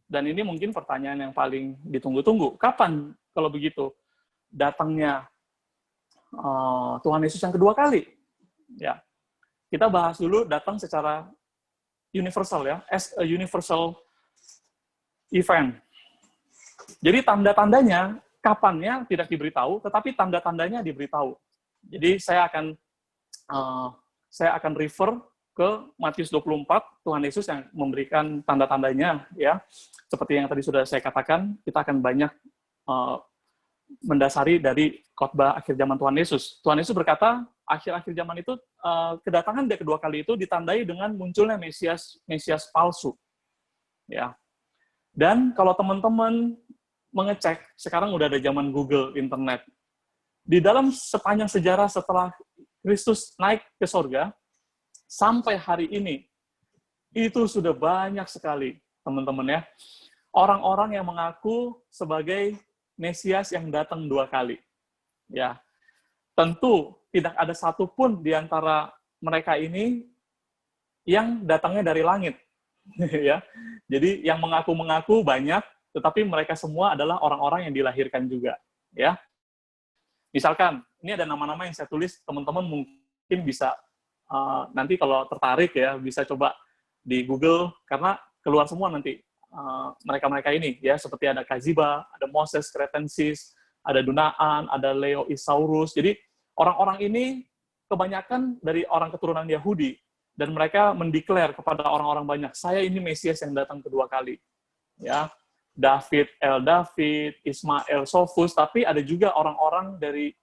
Dan ini mungkin pertanyaan yang paling ditunggu-tunggu. Kapan, kalau begitu, datangnya Tuhan Yesus yang kedua kali? Ya, kita bahas dulu datang secara universal ya, as a universal event. Jadi tanda-tandanya, kapannya tidak diberitahu, tetapi tanda-tandanya diberitahu. Jadi saya akan refer ke Matius 24, Tuhan Yesus yang memberikan tanda-tandanya, ya. Seperti yang tadi sudah saya katakan, kita akan banyak mendasari dari khotbah akhir zaman Tuhan Yesus. Tuhan Yesus berkata, akhir-akhir zaman itu, kedatangan dia kedua kali itu ditandai dengan munculnya Mesias palsu. Ya. Dan kalau teman-teman mengecek, sekarang udah ada zaman Google, internet. Di dalam sepanjang sejarah setelah Kristus naik ke sorga, sampai hari ini, itu sudah banyak sekali, teman-teman ya. Orang-orang yang mengaku sebagai Mesias yang datang 2 kali. Ya, tentu tidak ada satupun di antara mereka ini yang datangnya dari langit. Ya, jadi yang mengaku-mengaku banyak, tetapi mereka semua adalah orang-orang yang dilahirkan juga. Ya, misalkan ini ada nama-nama yang saya tulis, teman-teman mungkin bisa nanti kalau tertarik ya bisa coba di Google karena keluar semua nanti mereka-mereka ini ya, seperti ada Kaziba, ada Moses Cretensis, ada Dunaan, ada Leo Isaurus. Jadi orang-orang ini kebanyakan dari orang keturunan Yahudi. Dan mereka mendeklar kepada orang-orang banyak, saya ini Mesias yang datang kedua kali. Ya, David, Ismael, Sofus, tapi ada juga orang-orang dari,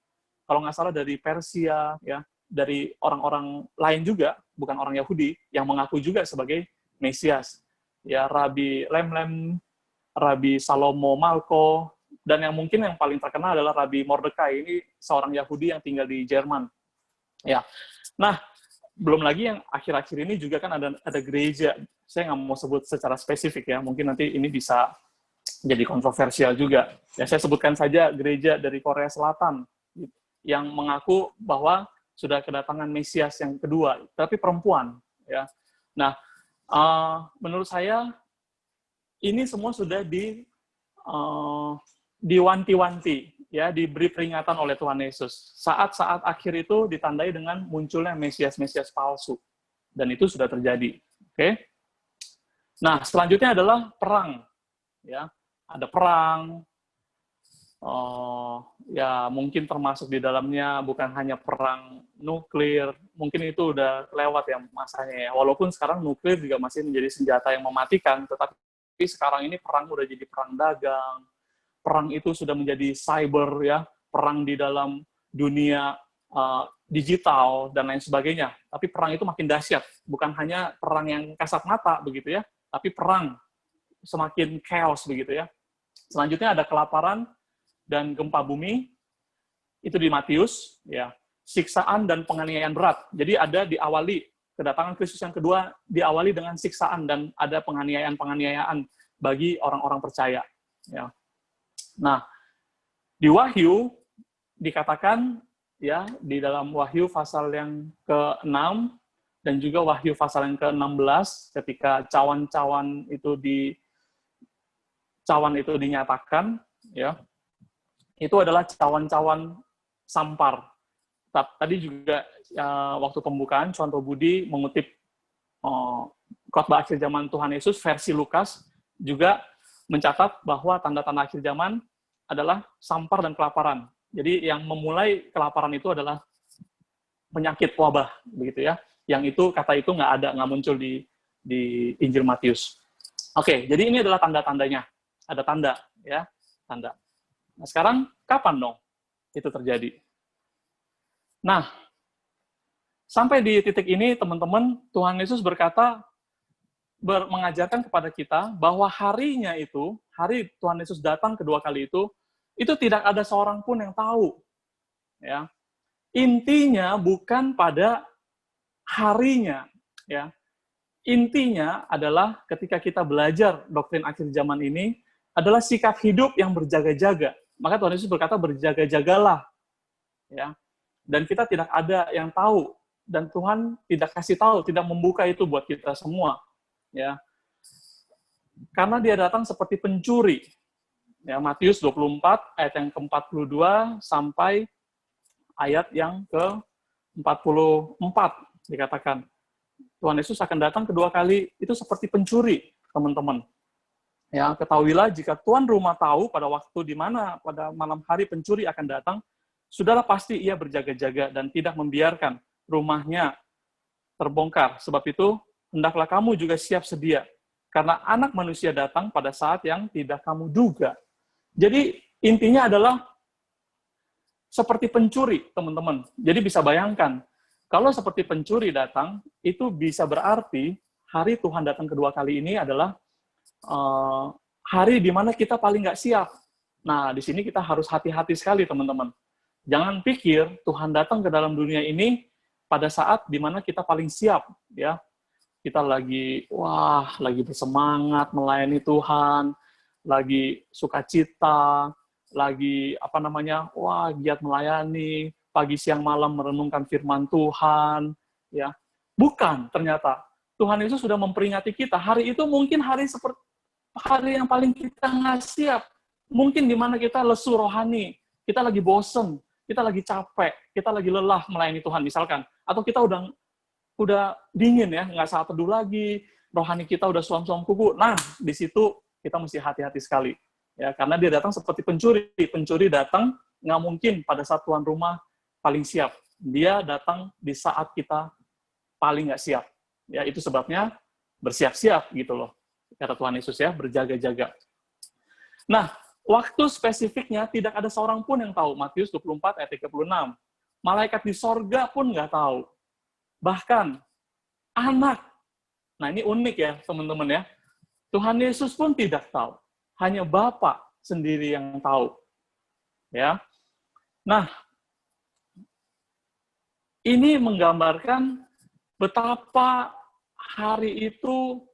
kalau nggak salah dari Persia, ya, dari orang-orang lain juga, bukan orang Yahudi, yang mengaku juga sebagai Mesias. Ya, Rabi Lemlem, Rabi Salomo Malko, dan yang mungkin yang paling terkenal adalah Rabi Mordekai, ini seorang Yahudi yang tinggal di Jerman. Ya, nah, belum lagi yang akhir-akhir ini juga kan ada gereja, saya nggak mau sebut secara spesifik ya, mungkin nanti ini bisa jadi kontroversial juga. Ya, saya sebutkan saja gereja dari Korea Selatan yang mengaku bahwa sudah kedatangan Mesias yang kedua, tapi perempuan. Ya, nah menurut saya ini semua sudah diwanti-wanti. Ya, diberi peringatan oleh Tuhan Yesus. Saat-saat akhir itu ditandai dengan munculnya Mesias-Mesias palsu. Dan itu sudah terjadi. Oke? Nah, selanjutnya adalah perang. Ya, ada perang. Ya, mungkin termasuk di dalamnya bukan hanya perang nuklir. Mungkin itu udah lewat ya masanya ya. Walaupun sekarang nuklir juga masih menjadi senjata yang mematikan. Tetapi sekarang ini perang udah jadi perang dagang. Perang itu sudah menjadi cyber ya, perang di dalam dunia digital dan lain sebagainya. Tapi perang itu makin dahsyat, bukan hanya perang yang kasat mata begitu ya, tapi perang semakin chaos begitu ya. Selanjutnya ada kelaparan dan gempa bumi, itu di Matius ya, siksaan dan penganiayaan berat. Jadi ada diawali kedatangan Kristus yang kedua diawali dengan siksaan dan ada penganiayaan bagi orang-orang percaya ya. Nah, di Wahyu dikatakan ya, di dalam Wahyu pasal yang ke-6 dan juga Wahyu pasal yang ke-16 ketika cawan itu dinyatakan ya, itu adalah cawan-cawan sampar. Tadi juga waktu pembukaan Contoh Budi mengutip khotbah akhir zaman Tuhan Yesus versi Lukas juga mencatat bahwa tanda-tanda akhir zaman adalah sampar dan kelaparan. Jadi yang memulai kelaparan itu adalah penyakit wabah, begitu ya. Yang itu kata itu nggak muncul di Injil Matius. Oke, jadi ini adalah tanda-tandanya. Ada tanda, ya, tanda. Nah, sekarang kapan dong itu terjadi? Nah, sampai di titik ini, teman-teman, Tuhan Yesus berkata, mengajarkan kepada kita bahwa harinya itu, hari Tuhan Yesus datang kedua kali itu tidak ada seorang pun yang tahu. Ya. Intinya bukan pada harinya. Ya. Intinya adalah ketika kita belajar doktrin akhir zaman ini, adalah sikap hidup yang berjaga-jaga. Maka Tuhan Yesus berkata, berjaga-jagalah. Ya. Dan kita tidak ada yang tahu. Dan Tuhan tidak kasih tahu, tidak membuka itu buat kita semua. Ya, karena dia datang seperti pencuri. Ya, Matius 24 ayat yang ke-42 sampai ayat yang ke-44. dikatakan. Tuhan Yesus akan datang kedua kali, itu seperti pencuri, teman-teman. Ya, ketahuilah jika tuan rumah tahu pada waktu di mana pada malam hari pencuri akan datang, sudahlah pasti ia berjaga-jaga dan tidak membiarkan rumahnya terbongkar. Sebab itu, hendaklah kamu juga siap sedia, karena anak manusia datang pada saat yang tidak kamu duga. Jadi, intinya adalah seperti pencuri, teman-teman. Jadi bisa bayangkan, kalau seperti pencuri datang, itu bisa berarti hari Tuhan datang kedua kali ini adalah hari di mana kita paling nggak siap. Nah, di sini kita harus hati-hati sekali, teman-teman. Jangan pikir Tuhan datang ke dalam dunia ini pada saat di mana kita paling siap, ya. Kita lagi bersemangat melayani Tuhan, lagi sukacita, lagi giat melayani, pagi siang malam merenungkan firman Tuhan, ya. Bukan, ternyata Tuhan Yesus sudah memperingati kita. Hari itu mungkin hari yang paling kita nggak siap. Mungkin di mana kita lesu rohani, kita lagi bosen, kita lagi capek, kita lagi lelah melayani Tuhan misalkan, atau kita udah dingin ya, nggak saat teduh lagi, rohani kita udah suam-suam kuku. Nah, di situ kita mesti hati-hati sekali, ya, karena dia datang seperti pencuri. Pencuri datang nggak mungkin pada saat tuan rumah paling siap. Dia datang di saat kita paling nggak siap. Ya, itu sebabnya bersiap-siap gitu loh. Kata Tuhan Yesus ya, berjaga-jaga. Nah, waktu spesifiknya tidak ada seorang pun yang tahu. Matius 24 ayat 36. Malaikat di sorga pun nggak tahu. Bahkan anak. Nah, ini unik ya, teman-teman ya. Tuhan Yesus pun tidak tahu. Hanya Bapa sendiri yang tahu. Ya. Nah, ini menggambarkan betapa hari itu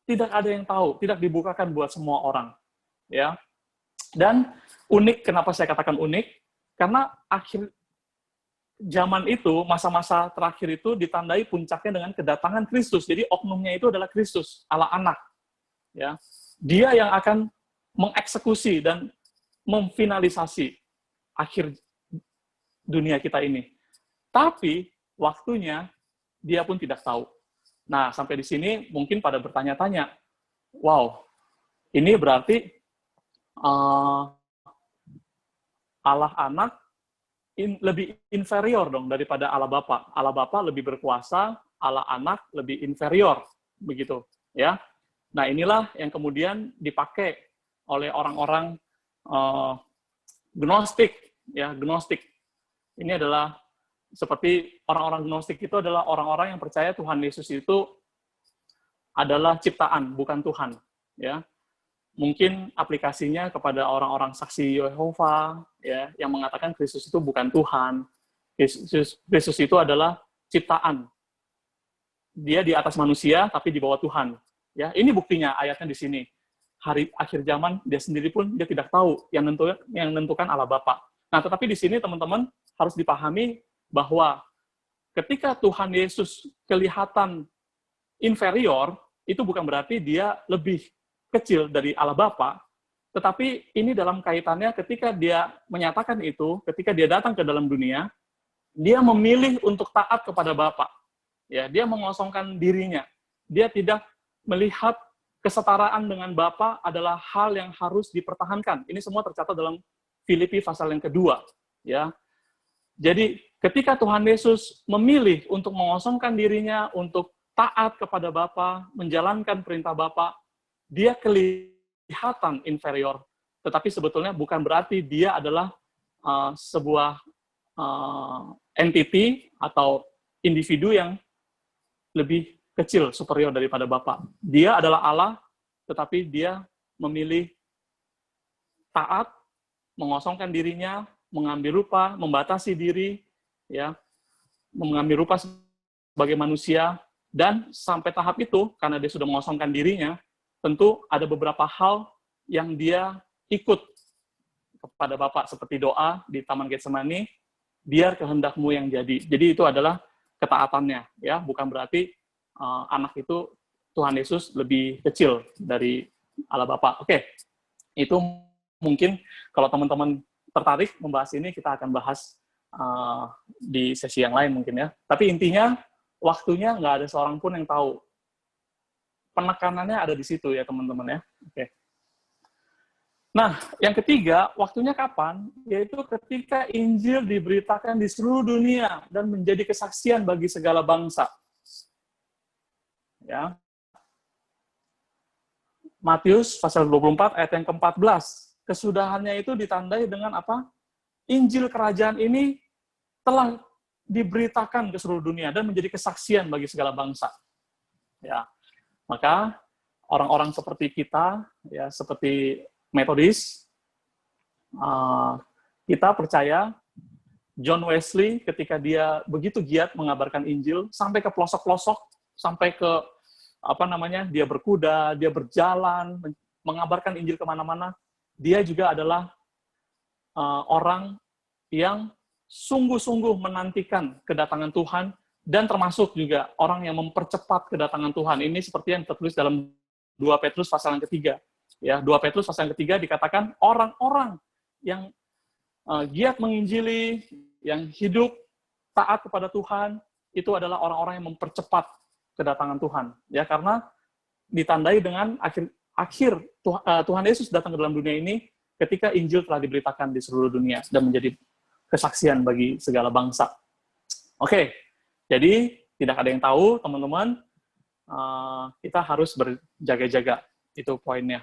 tidak ada yang tahu, tidak dibukakan buat semua orang. Ya. Dan unik, kenapa saya katakan unik? Karena akhir zaman itu, masa-masa terakhir itu ditandai puncaknya dengan kedatangan Kristus. Jadi oknumnya itu adalah Kristus, Allah anak. Ya. Dia yang akan mengeksekusi dan memfinalisasi akhir dunia kita ini. Tapi waktunya dia pun tidak tahu. Nah, sampai di sini mungkin pada bertanya-tanya, wow, ini berarti Allah anak lebih inferior dong daripada Allah Bapa. Allah Bapa lebih berkuasa, Allah anak lebih inferior, begitu, ya. Nah, inilah yang kemudian dipakai oleh orang-orang Gnostik, ya, Gnostik. Ini adalah seperti orang-orang Gnostik itu adalah orang-orang yang percaya Tuhan Yesus itu adalah ciptaan, bukan Tuhan. Ya, mungkin aplikasinya kepada orang-orang saksi Yehova, ya, yang mengatakan Kristus itu bukan Tuhan. Kristus itu adalah ciptaan. Dia di atas manusia, tapi di bawah Tuhan. Ya, ini buktinya ayatnya di sini. Hari akhir zaman dia sendiri pun dia tidak tahu yang menentukan Allah Bapa. Nah, tetapi di sini teman-teman harus dipahami bahwa ketika Tuhan Yesus kelihatan inferior, itu bukan berarti dia lebih kecil dari Allah Bapa, tetapi ini dalam kaitannya ketika dia menyatakan itu, ketika dia datang ke dalam dunia, dia memilih untuk taat kepada Bapa. Ya, dia mengosongkan dirinya. Dia tidak melihat kesetaraan dengan Bapa adalah hal yang harus dipertahankan. Ini semua tercatat dalam Filipi pasal yang kedua, ya. Jadi ketika Tuhan Yesus memilih untuk mengosongkan dirinya, untuk taat kepada Bapa, menjalankan perintah Bapa, dia kelihatan inferior. Tetapi sebetulnya bukan berarti dia adalah sebuah entity atau individu yang lebih kecil, superior daripada Bapa. Dia adalah Allah, tetapi dia memilih taat, mengosongkan dirinya, mengambil rupa, membatasi diri, ya, mengambil rupa sebagai manusia, dan sampai tahap itu, karena dia sudah mengosongkan dirinya, tentu ada beberapa hal yang dia ikut kepada Bapa, seperti doa di Taman Getsemani, biar kehendakmu yang jadi. Jadi itu adalah ketaatannya, ya, bukan berarti anak itu Tuhan Yesus lebih kecil dari Allah Bapa. Oke, itu mungkin kalau teman-teman tertarik membahas ini, kita akan bahas di sesi yang lain mungkin ya. Tapi intinya waktunya nggak ada seorang pun yang tahu. Penekanannya ada di situ ya teman-teman ya. Oke. Nah, yang ketiga, waktunya kapan? Yaitu ketika Injil diberitakan di seluruh dunia dan menjadi kesaksian bagi segala bangsa. Ya. Matius pasal 24 ayat yang ke-14. Kesudahannya itu ditandai dengan apa? Injil kerajaan ini telah diberitakan ke seluruh dunia dan menjadi kesaksian bagi segala bangsa. Ya. Maka orang-orang seperti kita, ya seperti Metodis, kita percaya John Wesley ketika dia begitu giat mengabarkan Injil sampai ke pelosok-pelosok, sampai ke dia berkuda, dia berjalan mengabarkan Injil kemana-mana. Dia juga adalah orang yang sungguh-sungguh menantikan kedatangan Tuhan dan termasuk juga orang yang mempercepat kedatangan Tuhan. Ini seperti yang tertulis dalam 2 Petrus pasal yang ketiga. Ya, 2 Petrus pasal yang ketiga dikatakan orang-orang yang giat menginjili, yang hidup taat kepada Tuhan, itu adalah orang-orang yang mempercepat kedatangan Tuhan. Ya, karena ditandai dengan akhir Tuhan Yesus datang ke dalam dunia ini ketika Injil telah diberitakan di seluruh dunia dan menjadi kesaksian bagi segala bangsa. Oke, jadi tidak ada yang tahu, teman-teman. Kita harus berjaga-jaga. Itu poinnya.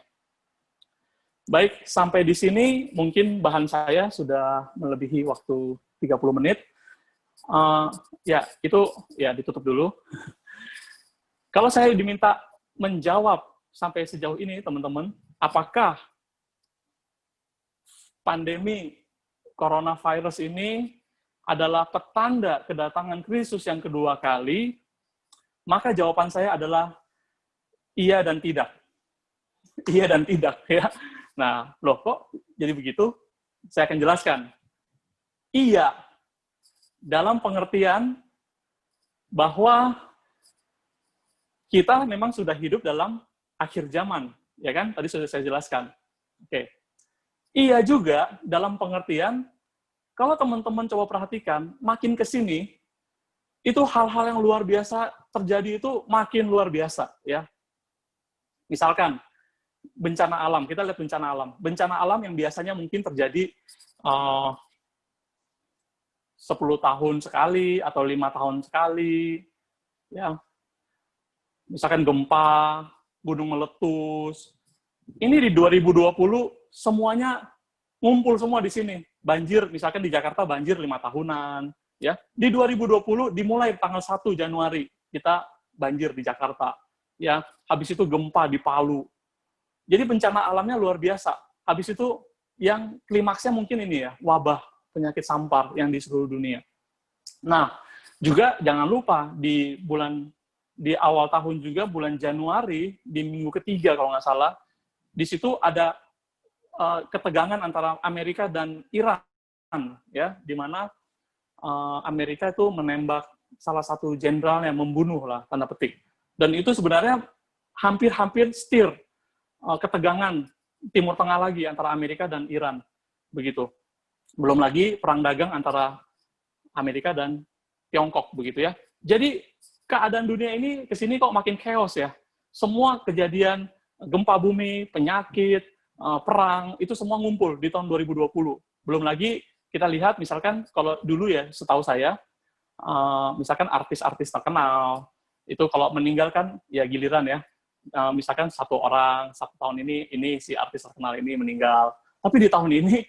Baik, sampai di sini mungkin bahan saya sudah melebihi waktu 30 menit. Itu ditutup dulu. Kalau saya diminta menjawab sampai sejauh ini, teman-teman, apakah pandemi coronavirus ini adalah petanda kedatangan Kristus yang kedua kali? Maka jawaban saya adalah iya dan tidak. Iya dan tidak, ya. Nah, loh kok jadi begitu? Saya akan jelaskan. Iya, dalam pengertian bahwa kita memang sudah hidup dalam akhir zaman, ya kan? Tadi sudah saya jelaskan. Oke. Iya juga dalam pengertian, kalau teman-teman coba perhatikan, makin ke sini, itu hal-hal yang luar biasa terjadi itu makin luar biasa, ya. Misalkan, bencana alam, kita lihat bencana alam. Bencana alam yang biasanya mungkin terjadi 10 tahun sekali atau 5 tahun sekali. Ya. Misalkan gempa, gunung meletus. Ini di 2020 semuanya ngumpul semua di sini. Banjir, misalkan di Jakarta banjir 5 tahunan. Ya. Di 2020 dimulai tanggal 1 Januari kita banjir di Jakarta. Ya, habis itu gempa di Palu. Jadi bencana alamnya luar biasa. Habis itu yang klimaksnya mungkin ini ya, wabah penyakit sampar yang di seluruh dunia. Nah, juga jangan lupa di awal tahun juga bulan Januari di minggu ketiga kalau nggak salah, di situ ada ketegangan antara Amerika dan Iran, ya, di mana Amerika itu menembak salah satu jenderal yang membunuh lah tanda petik. Dan itu sebenarnya hampir-hampir setir ketegangan Timur Tengah lagi antara Amerika dan Iran, begitu. Belum lagi perang dagang antara Amerika dan Tiongkok, begitu ya. Jadi keadaan dunia ini kesini kok makin chaos ya. Semua kejadian gempa bumi, penyakit, perang itu semua ngumpul di tahun 2020. Belum lagi kita lihat misalkan kalau dulu ya setahu saya, misalkan artis-artis terkenal itu kalau meninggal kan ya giliran ya. Misalkan satu tahun ini si artis terkenal ini meninggal. Tapi di tahun ini,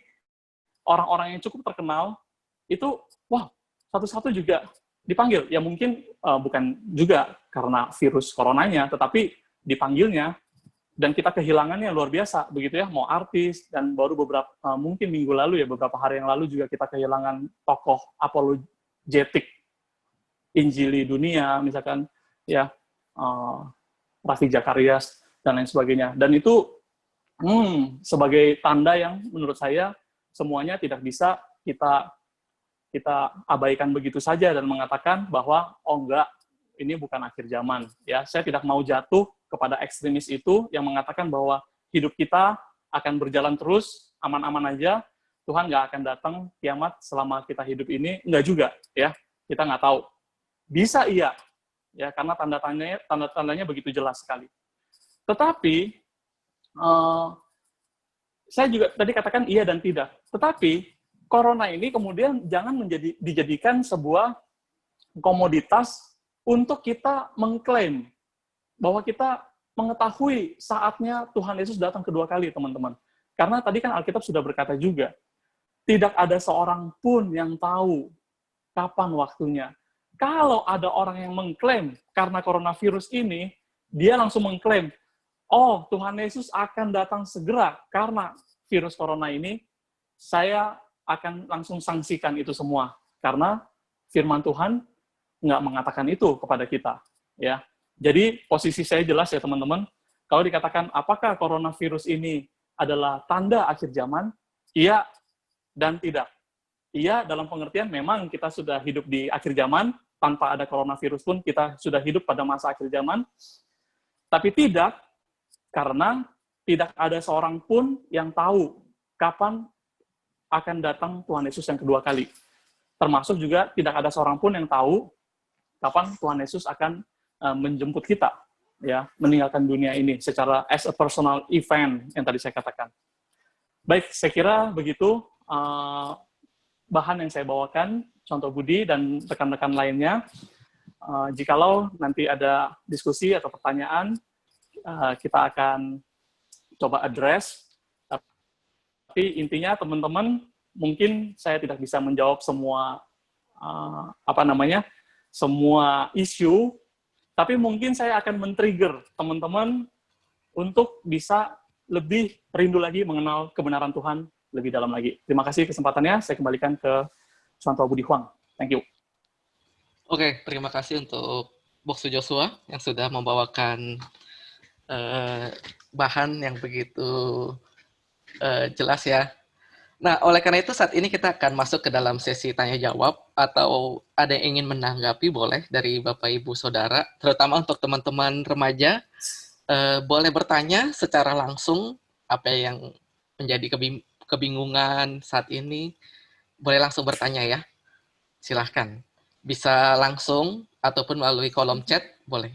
orang-orang yang cukup terkenal, itu, satu-satu juga dipanggil. Ya mungkin bukan juga karena virus coronanya, tetapi dipanggilnya, dan kita kehilangannya luar biasa, begitu ya, mau artis, dan baru mungkin minggu lalu ya, beberapa hari yang lalu juga kita kehilangan tokoh apologetik Injili dunia, misalkan, ya, Raffi Zakarias, dan lain sebagainya. Dan itu sebagai tanda yang menurut saya semuanya tidak bisa kita abaikan begitu saja dan mengatakan bahwa enggak, ini bukan akhir zaman. Ya, saya tidak mau jatuh kepada ekstremis itu yang mengatakan bahwa hidup kita akan berjalan terus aman-aman aja, Tuhan nggak akan datang kiamat selama kita hidup ini. Enggak juga, ya, kita nggak tahu. Bisa iya, ya, karena tanda-tandanya begitu jelas sekali. Tetapi saya juga tadi katakan iya dan tidak. Tetapi corona ini kemudian jangan dijadikan sebuah komoditas untuk kita mengklaim bahwa kita mengetahui saatnya Tuhan Yesus datang kedua kali, teman-teman. Karena tadi kan Alkitab sudah berkata juga, tidak ada seorang pun yang tahu kapan waktunya. Kalau ada orang yang mengklaim karena coronavirus ini, dia langsung mengklaim, oh, Tuhan Yesus akan datang segera karena virus corona ini, saya akan langsung sanksikan itu semua. Karena firman Tuhan nggak mengatakan itu kepada kita. Ya. Jadi posisi saya jelas ya teman-teman, kalau dikatakan apakah coronavirus ini adalah tanda akhir zaman, iya dan tidak. Iya dalam pengertian memang kita sudah hidup di akhir zaman, tanpa ada coronavirus pun kita sudah hidup pada masa akhir zaman, tapi tidak karena tidak ada seorang pun yang tahu kapan akan datang Tuhan Yesus yang kedua kali. Termasuk juga tidak ada seorang pun yang tahu kapan Tuhan Yesus akan menjemput kita, ya, meninggalkan dunia ini secara as a personal event yang tadi saya katakan. Baik, saya kira begitu bahan yang saya bawakan, contoh Budi dan rekan-rekan lainnya. Jikalau nanti ada diskusi atau pertanyaan, kita akan coba address. Tapi intinya teman-teman, mungkin saya tidak bisa menjawab semua semua isu, tapi mungkin saya akan men-trigger teman-teman untuk bisa lebih rindu lagi mengenal kebenaran Tuhan lebih dalam lagi. Terima kasih kesempatannya, saya kembalikan ke Santo Budi Huang. Thank you. Oke, terima kasih untuk Boksu Joshua yang sudah membawakan bahan yang begitu jelas ya. Nah, oleh karena itu saat ini kita akan masuk ke dalam sesi tanya-jawab, atau ada yang ingin menanggapi boleh dari Bapak Ibu Saudara, terutama untuk teman-teman remaja, boleh bertanya secara langsung apa yang menjadi kebingungan saat ini, boleh langsung bertanya ya, silahkan. Bisa langsung ataupun melalui kolom chat, boleh.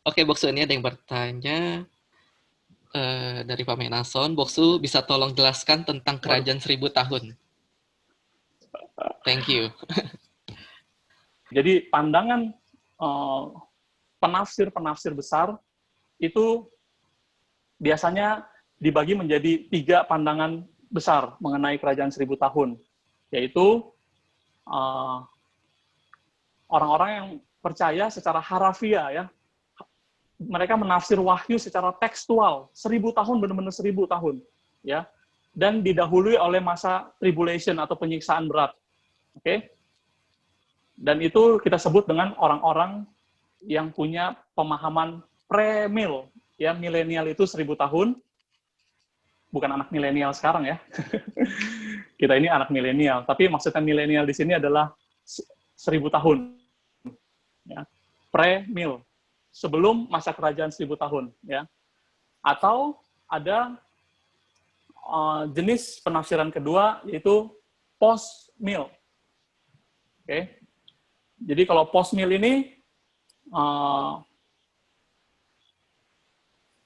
Oke, Boksu, ini ada yang bertanya. Dari Pak Menason, Boksu bisa tolong jelaskan tentang kerajaan 1000 tahun. Thank you. Jadi pandangan penafsir besar itu biasanya dibagi menjadi 3 pandangan besar mengenai kerajaan 1000 tahun, yaitu orang-orang yang percaya secara harafiah ya. Mereka menafsir wahyu secara tekstual, 1000 tahun benar-benar 1000 tahun, ya, dan didahului oleh masa tribulation atau penyiksaan berat, oke? Dan itu kita sebut dengan orang-orang yang punya pemahaman premill, ya, milenial itu 1000 tahun, bukan anak milenial sekarang ya, kita ini anak milenial, tapi maksudnya milenial di sini adalah 1000 tahun, ya, premill. Sebelum masa kerajaan 1000 tahun, ya. Atau ada jenis penafsiran kedua, yaitu post-mill. Oke. Jadi kalau post-mill ini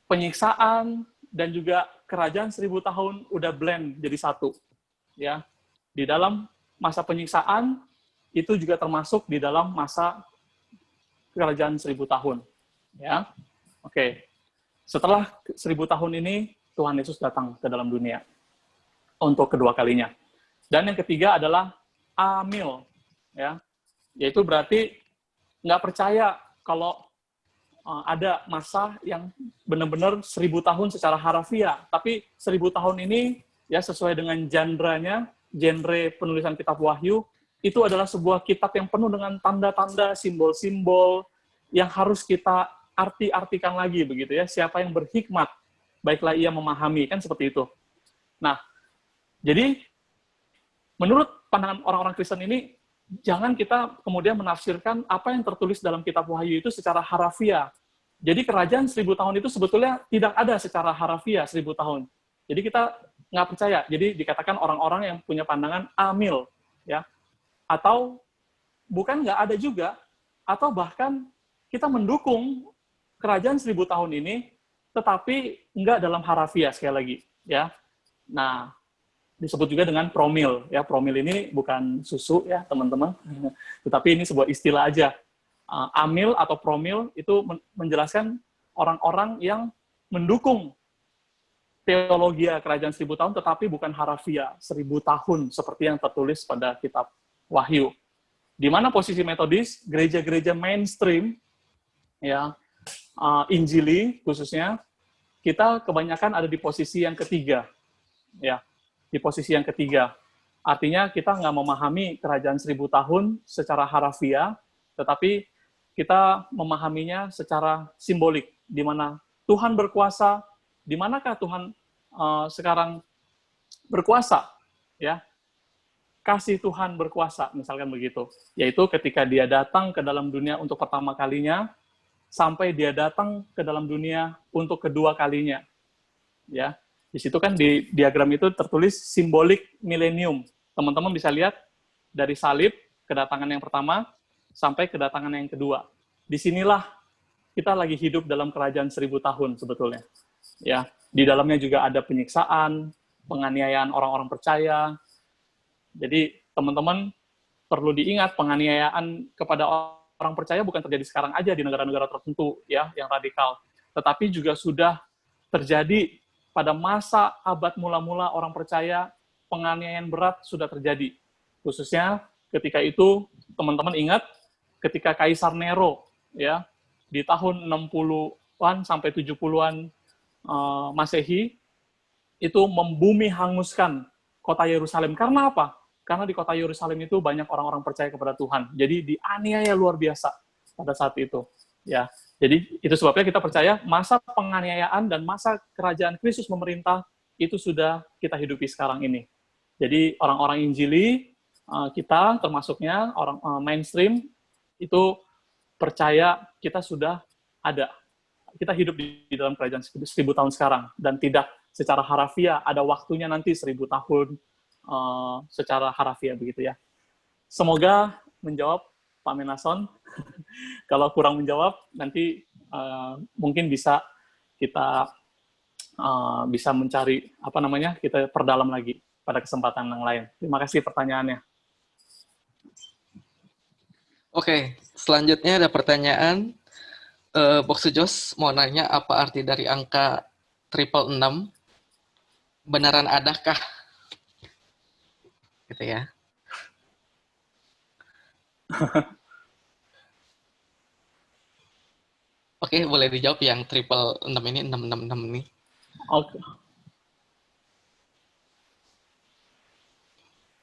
penyiksaan dan juga kerajaan 1000 tahun udah blend jadi satu, ya. Di dalam masa penyiksaan itu juga termasuk di dalam masa kerajaan 1000 tahun. Ya, oke. Setelah 1000 tahun ini, Tuhan Yesus datang ke dalam dunia untuk kedua kalinya. Dan yang ketiga adalah amil, ya, yaitu berarti nggak percaya kalau ada masa yang benar-benar 1000 tahun secara harafiah, tapi 1000 tahun ini ya sesuai dengan genre penulisan kitab Wahyu, itu adalah sebuah kitab yang penuh dengan tanda-tanda, simbol-simbol yang harus kita artikan lagi begitu ya. Siapa yang berhikmat, baiklah ia memahami, kan seperti itu. Nah, jadi menurut pandangan orang-orang Kristen ini, jangan kita kemudian menafsirkan apa yang tertulis dalam kitab Wahyu itu secara harafiah. Jadi kerajaan 1000 tahun itu sebetulnya tidak ada secara harafiah 1000 tahun. Jadi kita nggak percaya. Jadi dikatakan orang-orang yang punya pandangan amil, ya, atau bukan nggak ada juga, atau bahkan kita mendukung kerajaan 1000 tahun ini, tetapi nggak dalam harafiah sekali lagi, ya. Nah, disebut juga dengan promil, ya. Promil ini bukan susu, ya teman-teman, tetapi ini sebuah istilah aja. Amil atau promil itu menjelaskan orang-orang yang mendukung teologi kerajaan 1000 tahun, tetapi bukan harafiah 1000 tahun seperti yang tertulis pada kitab Wahyu. Di mana posisi metodis, gereja-gereja mainstream, ya, Injili khususnya, kita kebanyakan ada di posisi yang ketiga, ya, di posisi yang ketiga. Artinya kita nggak memahami kerajaan 1000 tahun secara harafiah, tetapi kita memahaminya secara simbolik, di mana Tuhan berkuasa, di manakah Tuhan sekarang berkuasa, ya, kasih Tuhan berkuasa, misalkan begitu, yaitu ketika dia datang ke dalam dunia untuk pertama kalinya, sampai dia datang ke dalam dunia untuk kedua kalinya, ya. Di situ kan di diagram itu tertulis simbolik milenium. Teman-teman bisa lihat dari salib kedatangan yang pertama sampai kedatangan yang kedua. Disinilah kita lagi hidup dalam kerajaan 1000 tahun sebetulnya. Ya, di dalamnya juga ada penyiksaan, penganiayaan orang-orang percaya. Jadi teman-teman perlu diingat, penganiayaan kepada orang percaya bukan terjadi sekarang aja di negara-negara tertentu, ya, yang radikal, tetapi juga sudah terjadi pada masa abad mula-mula orang percaya, penganiayaan berat sudah terjadi. Khususnya ketika itu, teman-teman ingat, ketika Kaisar Nero, ya, di tahun 60-an sampai 70-an Masehi, itu membumi hanguskan kota Yerusalem. Karena apa? Karena di kota Yerusalem itu banyak orang-orang percaya kepada Tuhan. Jadi dianiaya luar biasa pada saat itu. Ya, jadi itu sebabnya kita percaya masa penganiayaan dan masa kerajaan Kristus memerintah itu sudah kita hidupi sekarang ini. Jadi orang-orang Injili, kita termasuknya orang mainstream, itu percaya kita sudah ada. Kita hidup di dalam kerajaan 1000 tahun sekarang, dan tidak secara harafiah, ada waktunya nanti 1000 tahun secara harafiah begitu ya. Semoga menjawab Pak Menason. Kalau kurang menjawab, nanti mungkin bisa kita bisa mencari kita perdalam lagi pada kesempatan yang lain. Terima kasih pertanyaannya. Oke, selanjutnya ada pertanyaan. Box Jos mau nanya apa arti dari angka 666? Beneran adakah? Gitu ya. Oke, boleh dijawab yang 666 ini, 666 ini. Oke.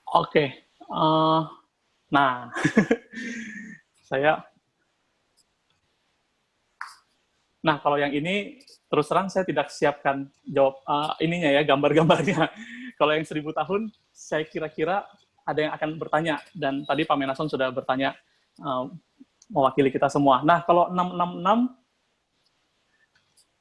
Oke. Nah, kalau yang ini terus terang saya tidak siapkan jawab ininya ya, gambar-gambarnya. Kalau yang 1000 tahun, saya kira-kira ada yang akan bertanya, dan tadi Pak Menason sudah bertanya mewakili kita semua. Nah, kalau 666,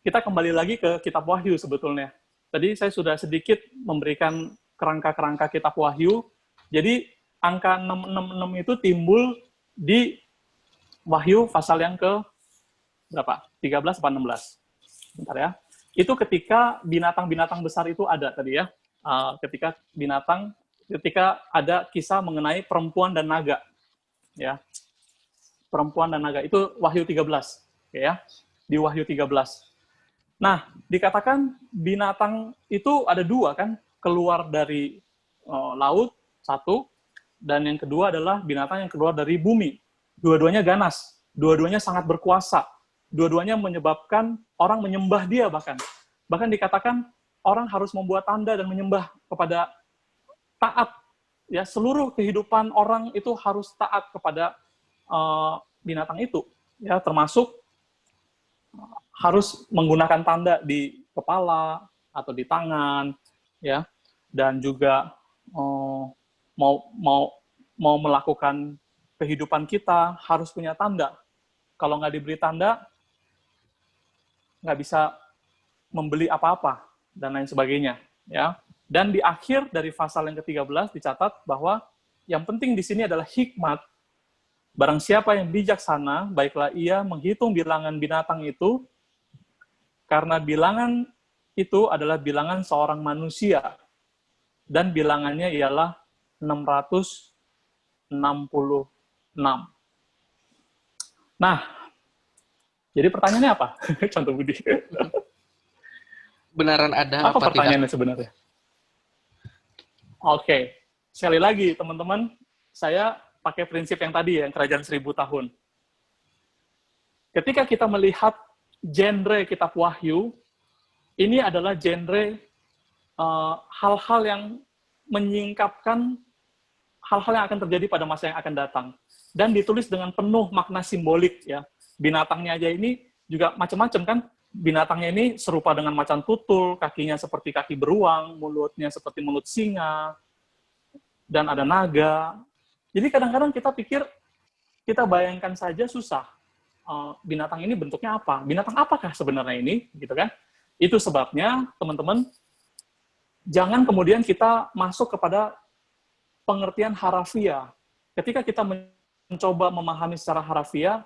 kita kembali lagi ke kitab Wahyu sebetulnya. Tadi saya sudah sedikit memberikan kerangka-kerangka kitab Wahyu. Jadi angka 666 itu timbul di Wahyu pasal yang ke berapa? 13 atau 16? Bentar ya. Itu ketika binatang-binatang besar itu ada tadi ya. Ketika ada kisah mengenai perempuan dan naga. Ya. Perempuan dan naga itu Wahyu 13, oke ya. Di Wahyu 13. Nah, dikatakan binatang itu ada dua kan, keluar dari laut, satu, dan yang kedua adalah binatang yang keluar dari bumi. Dua-duanya ganas, dua-duanya sangat berkuasa, dua-duanya menyebabkan orang menyembah dia bahkan. Bahkan dikatakan orang harus membuat tanda dan menyembah kepada taat. Ya, seluruh kehidupan orang itu harus taat kepada binatang itu. Ya, termasuk harus menggunakan tanda di kepala atau di tangan, ya, dan juga mau melakukan kehidupan kita harus punya tanda. Kalau nggak diberi tanda, nggak bisa membeli apa-apa dan lain sebagainya, ya. Dan di akhir dari pasal yang ke-13 dicatat bahwa yang penting di sini adalah hikmat Barang siapa yang bijaksana, baiklah ia menghitung bilangan binatang itu, karena bilangan itu adalah bilangan seorang manusia, dan bilangannya ialah 666. Nah, jadi pertanyaannya apa? Contoh Budi. Benaran ada Apa apa tidak? pertanyaannya sebenarnya? Oke, sekali lagi teman-teman, saya pakai prinsip yang tadi ya, yang kerajaan 1000 tahun. Ketika kita melihat genre kitab Wahyu, ini adalah genre hal-hal yang menyingkapkan hal-hal yang akan terjadi pada masa yang akan datang. Dan ditulis dengan penuh makna simbolik ya. Binatangnya aja ini juga macam-macam kan. Binatangnya ini serupa dengan macan tutul, kakinya seperti kaki beruang, mulutnya seperti mulut singa, dan ada naga. Jadi kadang-kadang kita pikir, kita bayangkan saja susah. Binatang ini bentuknya apa? Binatang apakah sebenarnya ini? Gitu kan? Itu sebabnya, teman-teman, jangan kemudian kita masuk kepada pengertian harafiah. Ketika kita mencoba memahami secara harafiah,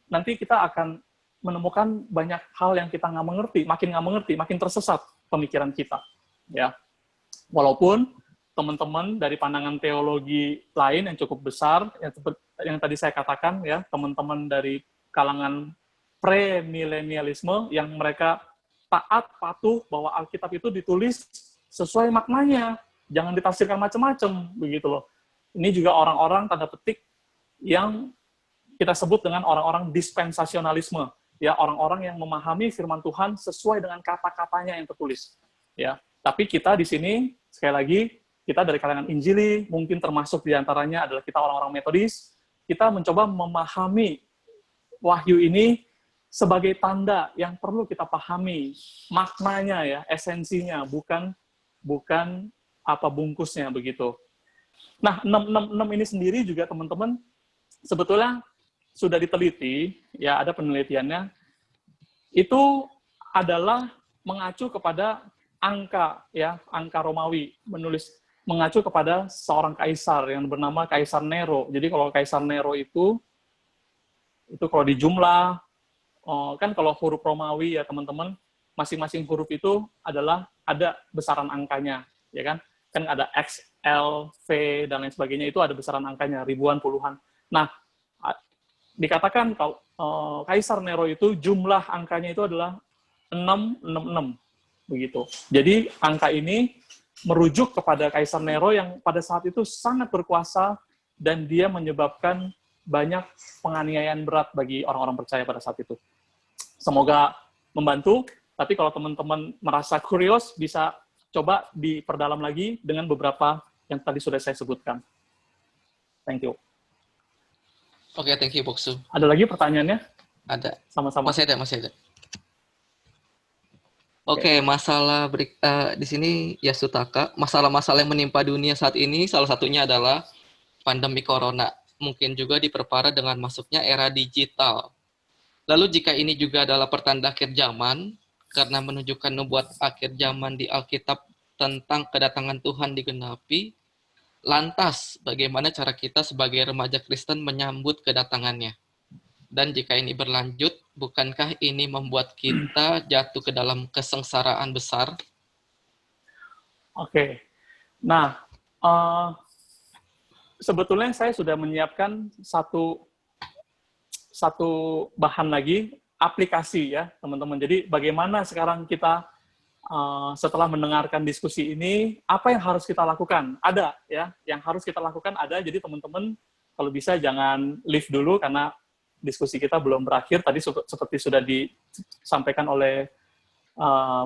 nanti kita akan menemukan banyak hal yang kita nggak mengerti, makin tersesat pemikiran kita. Ya, walaupun teman-teman dari pandangan teologi lain yang cukup besar, yang tadi saya katakan ya, teman-teman dari kalangan premilenialisme yang mereka taat, patuh bahwa Alkitab itu ditulis sesuai maknanya, jangan ditafsirkan macam-macam, begitu loh. Ini juga orang-orang tanda petik yang kita sebut dengan orang-orang dispensasionalisme, ya, orang-orang yang memahami firman Tuhan sesuai dengan kata-katanya yang tertulis, ya. Tapi kita di sini sekali lagi kita dari kalangan Injili, mungkin termasuk diantaranya adalah kita orang-orang Metodis, kita mencoba memahami Wahyu ini sebagai tanda yang perlu kita pahami maknanya ya, esensinya, bukan apa bungkusnya begitu. Nah, 666 ini sendiri juga teman-teman sebetulnya sudah diteliti, ya ada penelitiannya, itu adalah mengacu kepada angka ya, angka Romawi, mengacu kepada seorang kaisar yang bernama Kaisar Nero. Jadi kalau Kaisar Nero itu kalau dijumlah, kan kalau huruf Romawi ya teman-teman, masing-masing huruf itu adalah ada besaran angkanya, ya kan? Kan ada X, L, V, dan lain sebagainya, itu ada besaran angkanya, ribuan, puluhan. Nah, dikatakan kalau Kaisar Nero itu jumlah angkanya itu adalah 666, begitu. Jadi angka ini merujuk kepada Kaisar Nero yang pada saat itu sangat berkuasa dan dia menyebabkan banyak penganiayaan berat bagi orang-orang percaya pada saat itu. Semoga membantu, tapi kalau teman-teman merasa curious, bisa coba diperdalam lagi dengan beberapa yang tadi sudah saya sebutkan. Thank you. Oke, thank you, Boksu. Ada lagi pertanyaannya? Ada. Sama-sama. Masih ada. Oke, masalah di sini Yasutaka, masalah-masalah yang menimpa dunia saat ini salah satunya adalah pandemi corona. Mungkin juga diperparah dengan masuknya era digital. Lalu jika ini juga adalah pertanda akhir zaman, karena menunjukkan nubuat akhir zaman di Alkitab tentang kedatangan Tuhan digenapi, lantas bagaimana cara kita sebagai remaja Kristen menyambut kedatangannya? Dan jika ini berlanjut, bukankah ini membuat kita jatuh ke dalam kesengsaraan besar? Oke. Nah, sebetulnya saya sudah menyiapkan satu bahan lagi, aplikasi ya, teman-teman. Jadi bagaimana sekarang kita setelah mendengarkan diskusi ini, apa yang harus kita lakukan? Ada ya, yang harus kita lakukan ada. Jadi teman-teman kalau bisa jangan leave dulu karena diskusi kita belum berakhir. Tadi seperti sudah disampaikan oleh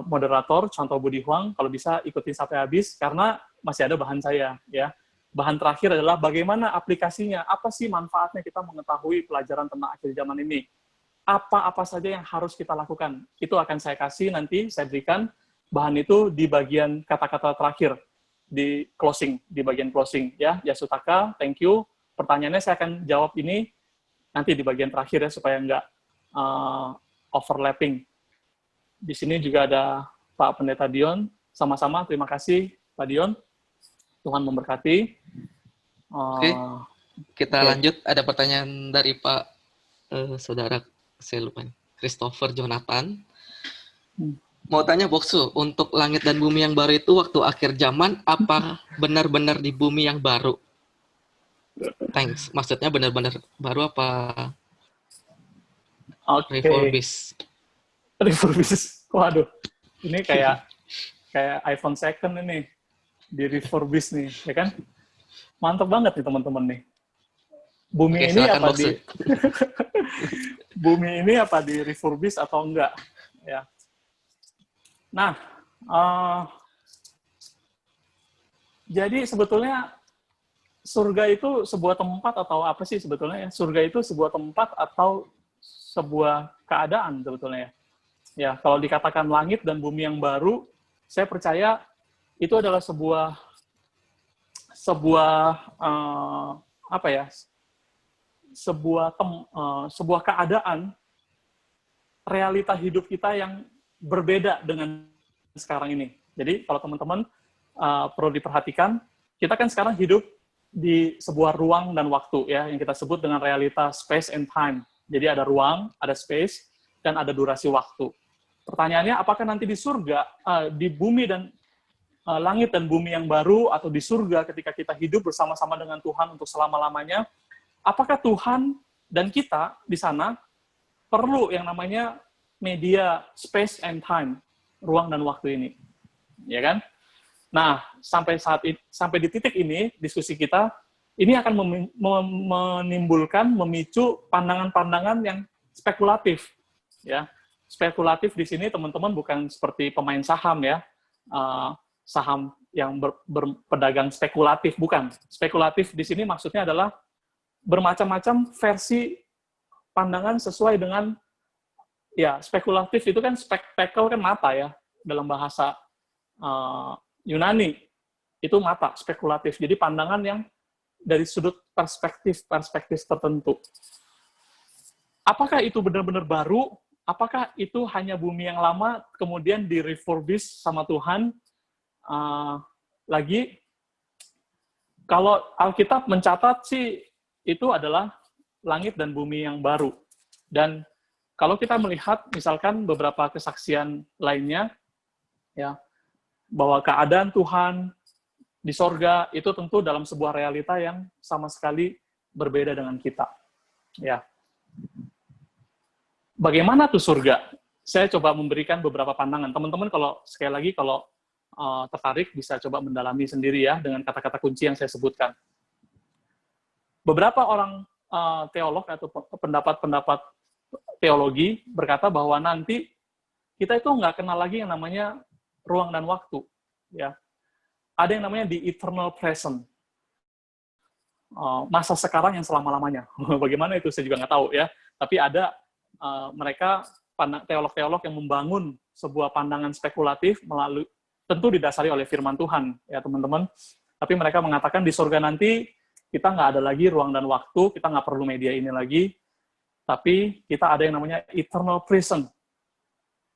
moderator Contoh Budi Huang, kalau bisa ikutin sampai habis karena masih ada bahan saya ya. Bahan terakhir adalah bagaimana aplikasinya, apa sih manfaatnya kita mengetahui pelajaran tentang akhir zaman ini. Apa saja yang harus kita lakukan. Itu akan saya kasih nanti, saya berikan bahan itu di bagian kata-kata terakhir, di bagian closing. Ya, Yasutaka, thank you. Pertanyaannya saya akan jawab ini nanti di bagian terakhir ya, supaya nggak overlapping. Di sini juga ada Pak Pendeta Dion, sama-sama terima kasih Pak Dion. Tuhan memberkati. Oke. Kita Oke. lanjut, ada pertanyaan dari Pak saudara, saya lupa nih, Christopher Jonathan. Hmm. Mau tanya Boksu, untuk langit dan bumi yang baru itu waktu akhir zaman, apa benar-benar di bumi yang baru? Thanks. Maksudnya benar-benar baru apa Oke. refurbish? Refurbish. Waduh, ini kayak iPhone second ini di refurbish nih, ya kan? Mantap banget nih teman-teman nih. Bumi Oke, ini silakan apa Boksu. bumi ini apa di refurbish atau enggak? Ya. Nah, jadi sebetulnya surga itu sebuah tempat atau apa sih sebetulnya ya? Surga itu sebuah tempat atau sebuah keadaan sebetulnya ya. Ya, kalau dikatakan langit dan bumi yang baru, saya percaya itu adalah apa ya? Sebuah keadaan realita hidup kita yang berbeda dengan sekarang ini. Jadi kalau teman-teman perlu diperhatikan, kita kan sekarang hidup di sebuah ruang dan waktu ya, yang kita sebut dengan realita space and time. Jadi ada ruang, ada space, dan ada durasi waktu. Pertanyaannya, apakah nanti di surga, di bumi dan langit dan bumi yang baru, atau di surga ketika kita hidup bersama-sama dengan Tuhan untuk selama-lamanya, apakah Tuhan dan kita di sana perlu yang namanya media space and time, ruang dan waktu ini, ya kan? Nah, sampai di titik ini diskusi kita, ini akan memicu pandangan-pandangan yang spekulatif, ya. Spekulatif di sini teman-teman bukan seperti pemain saham ya, saham yang berpedagang spekulatif, bukan. Spekulatif di sini maksudnya adalah bermacam-macam versi pandangan sesuai dengan, ya, spekulatif itu kan, spektakel kan mata ya, dalam bahasa Yunani, itu mata, spekulatif. Jadi pandangan yang dari sudut perspektif tertentu. Apakah itu benar-benar baru? Apakah itu hanya bumi yang lama, kemudian di-refurbish sama Tuhan? Lagi, kalau Alkitab mencatat sih, itu adalah langit dan bumi yang baru. Dan kalau kita melihat, misalkan beberapa kesaksian lainnya, ya, bahwa keadaan Tuhan di sorga itu tentu dalam sebuah realita yang sama sekali berbeda dengan kita. Ya. Bagaimana tuh surga? Saya coba memberikan beberapa pandangan. Teman-teman kalau sekali lagi kalau tertarik bisa coba mendalami sendiri ya dengan kata-kata kunci yang saya sebutkan. Beberapa orang teolog atau pendapat-pendapat teologi berkata bahwa nanti kita itu nggak kenal lagi yang namanya ruang dan waktu, ya. Ada yang namanya the eternal present, masa sekarang yang selama-lamanya. Bagaimana itu saya juga nggak tahu ya. Tapi ada mereka teolog-teolog yang membangun sebuah pandangan spekulatif melalui, tentu didasari oleh firman Tuhan ya teman-teman. Tapi mereka mengatakan di surga nanti kita nggak ada lagi ruang dan waktu, kita nggak perlu media ini lagi, tapi kita ada yang namanya eternal present.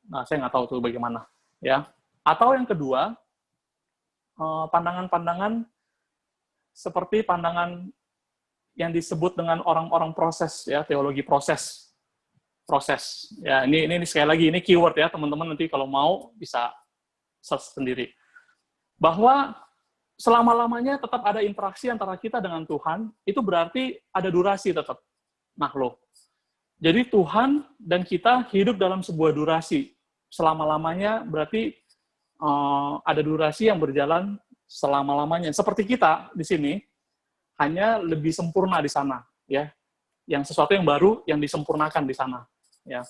Nah, saya nggak tahu tuh bagaimana ya. Atau yang kedua, pandangan-pandangan seperti pandangan yang disebut dengan orang-orang proses ya, teologi proses ya. Ini sekali lagi ini keyword ya teman-teman, nanti kalau mau bisa search sendiri, bahwa selama-lamanya tetap ada interaksi antara kita dengan Tuhan. Itu berarti ada durasi tetap. Nah loh, jadi Tuhan dan kita hidup dalam sebuah durasi selama-lamanya, berarti ada durasi yang berjalan selama-lamanya. Seperti kita di sini, hanya lebih sempurna di sana, ya. Yang sesuatu yang baru yang disempurnakan di sana, ya.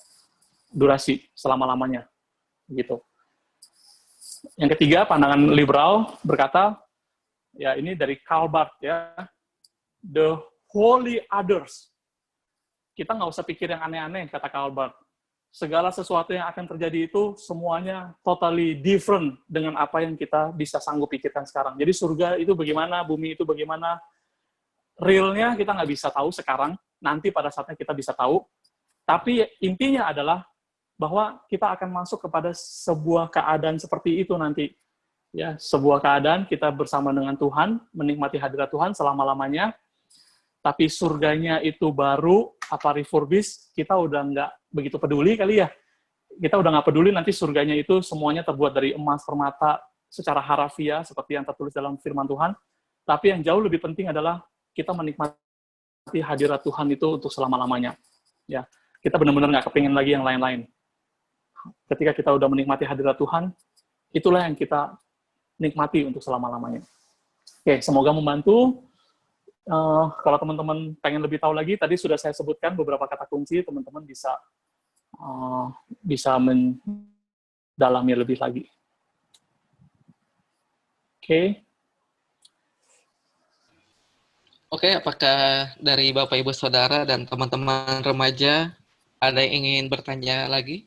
Durasi selama-lamanya, gitu. Yang ketiga, pandangan liberal berkata, ya ini dari Karl Barth ya, the holy others. Kita nggak usah pikir yang aneh-aneh, kata Karl Barth. Segala sesuatu yang akan terjadi itu semuanya totally different dengan apa yang kita bisa sanggup pikirkan sekarang. Jadi surga itu bagaimana, bumi itu bagaimana, realnya kita nggak bisa tahu sekarang, nanti pada saatnya kita bisa tahu. Tapi intinya adalah bahwa kita akan masuk kepada sebuah keadaan seperti itu nanti. Ya, sebuah keadaan kita bersama dengan Tuhan, menikmati hadirat Tuhan selama-lamanya. tapi surganya itu baru, apa refurbish, kita udah nggak begitu peduli kali ya. Kita udah nggak peduli nanti surganya itu semuanya terbuat dari emas, permata, secara harafiah, seperti yang tertulis dalam firman Tuhan. Tapi yang jauh lebih penting adalah kita menikmati hadirat Tuhan itu untuk selama-lamanya. Ya, kita benar-benar nggak kepingin lagi yang lain-lain. Ketika kita udah menikmati hadirat Tuhan, itulah yang kita nikmati untuk selama-lamanya. Oke, semoga membantu. Kalau teman-teman pengen lebih tahu lagi, tadi sudah saya sebutkan beberapa kata kunci, teman-teman bisa mendalami lebih lagi. Oke. Oke, apakah dari Bapak Ibu Saudara dan teman-teman remaja ada yang ingin bertanya lagi?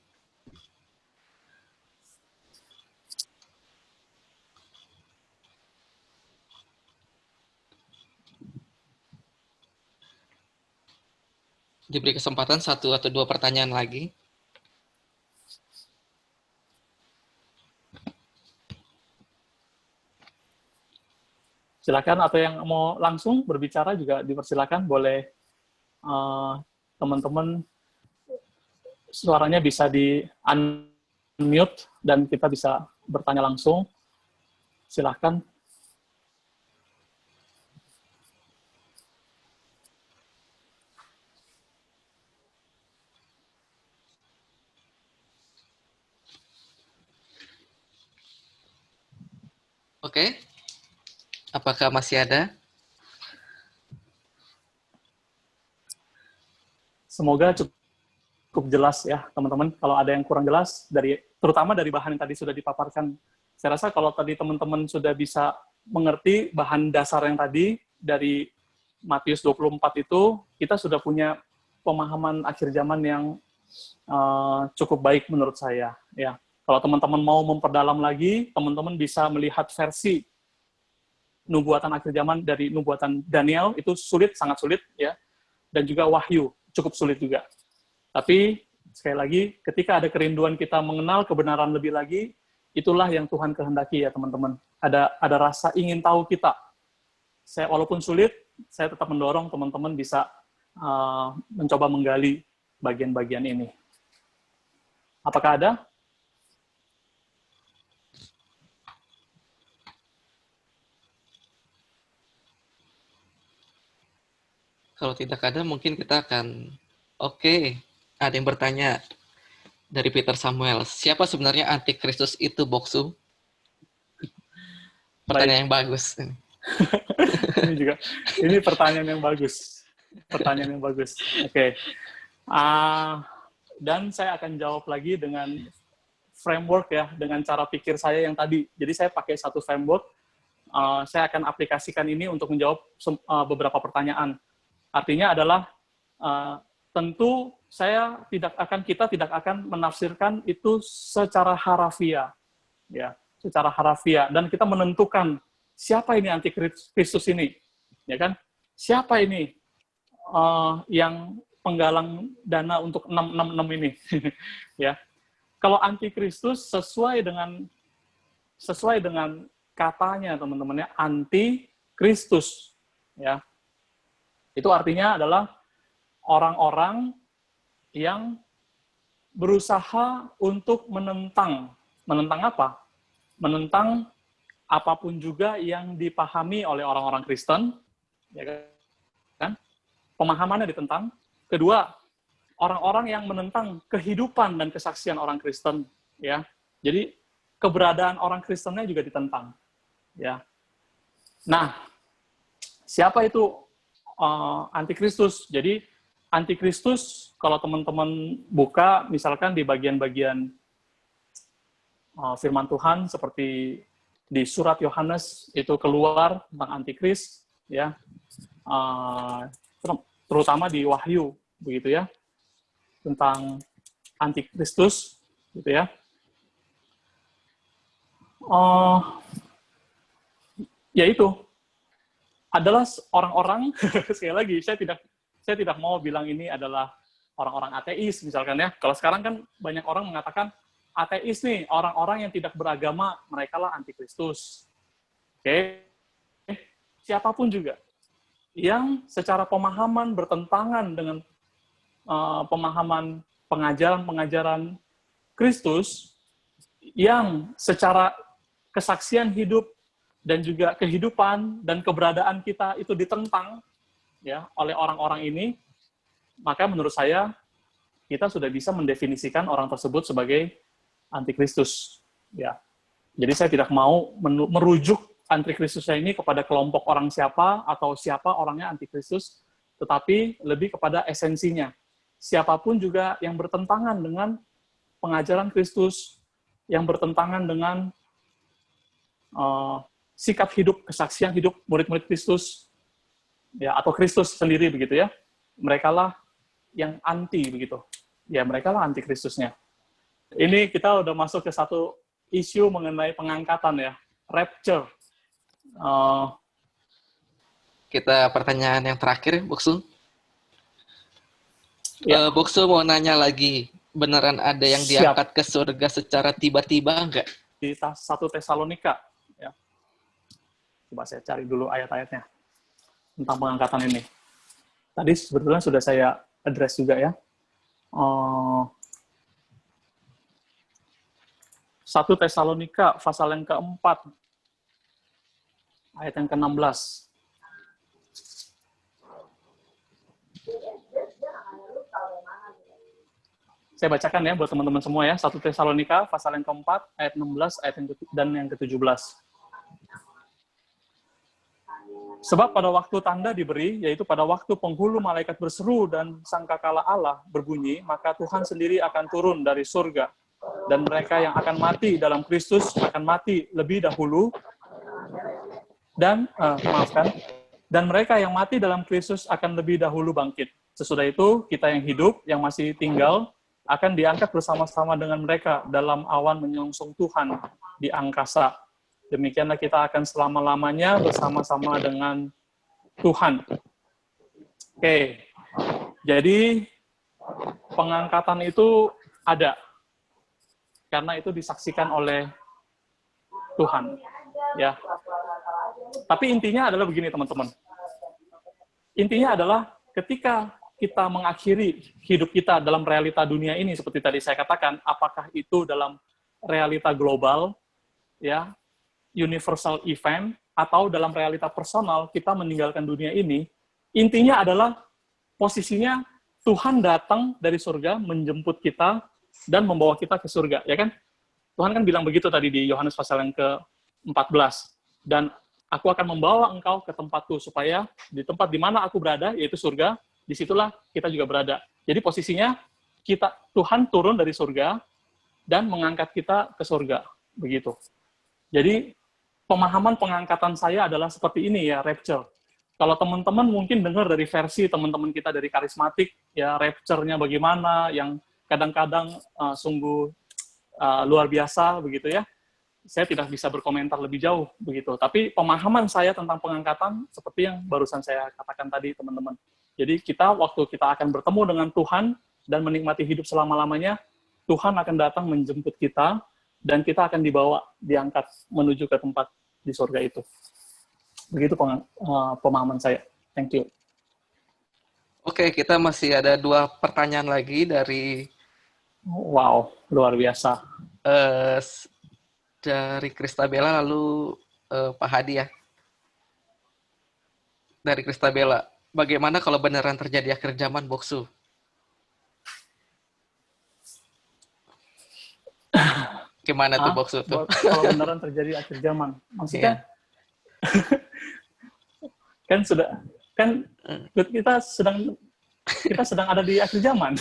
Diberi kesempatan 1 atau 2 pertanyaan lagi. Silakan, atau yang mau langsung berbicara juga dipersilakan, boleh teman-teman suaranya bisa di unmute dan kita bisa bertanya langsung. Silakan. Oke. Apakah masih ada? Semoga cukup jelas ya, teman-teman. Kalau ada yang kurang jelas, terutama dari bahan yang tadi sudah dipaparkan, saya rasa kalau tadi teman-teman sudah bisa mengerti bahan dasar yang tadi, dari Matius 24 itu, kita sudah punya pemahaman akhir zaman yang cukup baik menurut saya. Ya, kalau teman-teman mau memperdalam lagi, teman-teman bisa melihat versi nubuatan akhir zaman dari nubuatan Daniel, itu sulit, sangat sulit, ya, dan juga Wahyu, cukup sulit juga. Tapi, sekali lagi, ketika ada kerinduan kita mengenal kebenaran lebih lagi, itulah yang Tuhan kehendaki ya teman-teman. Ada rasa ingin tahu kita. Walaupun sulit, saya tetap mendorong teman-teman bisa mencoba menggali bagian-bagian ini. Apakah ada? Kalau tidak ada, mungkin kita akan... Oke, ada yang bertanya dari Peter Samuel. Siapa sebenarnya antikristus itu, Boksu? Pertanyaan yang bagus. Ini pertanyaan yang bagus. Pertanyaan yang bagus. Oke. Dan saya akan jawab lagi dengan framework ya, dengan cara pikir saya yang tadi. Jadi saya pakai satu framework, saya akan aplikasikan ini untuk menjawab beberapa pertanyaan. Artinya adalah tentu kita tidak akan menafsirkan itu secara harafiah, ya, secara harafiah, dan kita menentukan siapa ini antikristus ini, ya kan? Siapa ini yang penggalang dana untuk 666 ini, ya? Kalau antikristus sesuai dengan katanya teman-temannya antikristus, ya. Itu artinya adalah orang-orang yang berusaha untuk menentang apa? Menentang apapun juga yang dipahami oleh orang-orang Kristen, ya kan? Pemahamannya ditentang. Kedua, orang-orang yang menentang kehidupan dan kesaksian orang Kristen, ya. Jadi keberadaan orang Kristennya juga ditentang, ya. Nah, siapa itu antikristus? Jadi antikristus, kalau teman-teman buka, misalkan di bagian-bagian firman Tuhan, seperti di surat Yohanes, itu keluar tentang antikris, ya, terutama di Wahyu, begitu ya, tentang antikristus, gitu ya. Yaitu adalah orang-orang, sekali lagi, saya tidak mau bilang ini adalah orang-orang ateis, misalkan ya. Kalau sekarang kan banyak orang mengatakan ateis nih, orang-orang yang tidak beragama, mereka lah antikristus. Oke. Siapapun juga. yang secara pemahaman bertentangan dengan pemahaman pengajaran-pengajaran Kristus, yang secara kesaksian hidup dan juga kehidupan dan keberadaan kita itu ditentang ya oleh orang-orang ini, maka menurut saya kita sudah bisa mendefinisikan orang tersebut sebagai antikristus. Ya, jadi saya tidak mau merujuk antikristusnya ini kepada kelompok orang siapa atau siapa orangnya antikristus, tetapi lebih kepada esensinya. Siapapun juga yang bertentangan dengan pengajaran Kristus, yang bertentangan dengan sikap hidup, kesaksian hidup murid-murid Kristus, ya atau Kristus sendiri begitu ya, mereka lah yang anti begitu, ya mereka lah anti Kristusnya. Ini kita udah masuk ke satu isu mengenai pengangkatan ya, rapture. Kita pertanyaan yang terakhir, Boksu. Ya. Boksu mau nanya lagi, beneran ada yang diangkat ke surga secara tiba-tiba enggak? Di 1 Tesalonika, ya. Coba saya cari dulu ayat-ayatnya tentang pengangkatan ini. Tadi sebetulnya sudah saya address juga ya. 1 Tesalonika pasal yang keempat, ayat yang ke-16. Saya bacakan ya buat teman-teman semua ya. 1 Tesalonika pasal yang keempat, ayat 16, dan yang ke-17. Sebab pada waktu tanda diberi, yaitu pada waktu penghulu malaikat berseru dan sangkakala Allah berbunyi, maka Tuhan sendiri akan turun dari surga. Dan mereka yang akan mati dalam Kristus akan mati lebih dahulu. Dan mereka yang mati dalam Kristus akan lebih dahulu bangkit. Sesudah itu, kita yang hidup, yang masih tinggal, akan diangkat bersama-sama dengan mereka dalam awan menyongsong Tuhan di angkasa. Demikianlah kita akan selama-lamanya bersama-sama dengan Tuhan. Oke, jadi pengangkatan itu ada. Karena itu disaksikan oleh Tuhan. Ya. Tapi intinya adalah begini teman-teman. Intinya adalah ketika kita mengakhiri hidup kita dalam realita dunia ini, seperti tadi saya katakan, apakah itu dalam realita global, ya, universal event, atau dalam realita personal kita meninggalkan dunia ini, intinya adalah posisinya Tuhan datang dari surga menjemput kita dan membawa kita ke surga, ya kan? Tuhan kan bilang begitu tadi di Yohanes pasal yang ke-14. Dan aku akan membawa engkau ke tempatku supaya di tempat di mana aku berada, yaitu surga, disitulah kita juga berada. Jadi posisinya Tuhan turun dari surga dan mengangkat kita ke surga, begitu. Jadi pemahaman pengangkatan saya adalah seperti ini ya, rapture. Kalau teman-teman mungkin dengar dari versi teman-teman kita dari karismatik, ya rapture-nya bagaimana, yang kadang-kadang sungguh luar biasa, begitu ya. Saya tidak bisa berkomentar lebih jauh, begitu. Tapi pemahaman saya tentang pengangkatan, seperti yang barusan saya katakan tadi, teman-teman. Jadi waktu kita akan bertemu dengan Tuhan, dan menikmati hidup selama-lamanya, Tuhan akan datang menjemput kita, dan kita akan diangkat menuju ke tempat di surga itu. Begitu pemahaman saya. Thank you. Oke, kita masih ada 2 pertanyaan lagi dari... Wow, luar biasa. Dari Kristabella, lalu Pak Hadi ya. Dari Kristabella, bagaimana kalau beneran terjadi akhir zaman, Boksu? Gimana tuh Boksu tuh? Kalau beneran terjadi akhir zaman, maksudnya kan kita sedang ada di akhir zaman.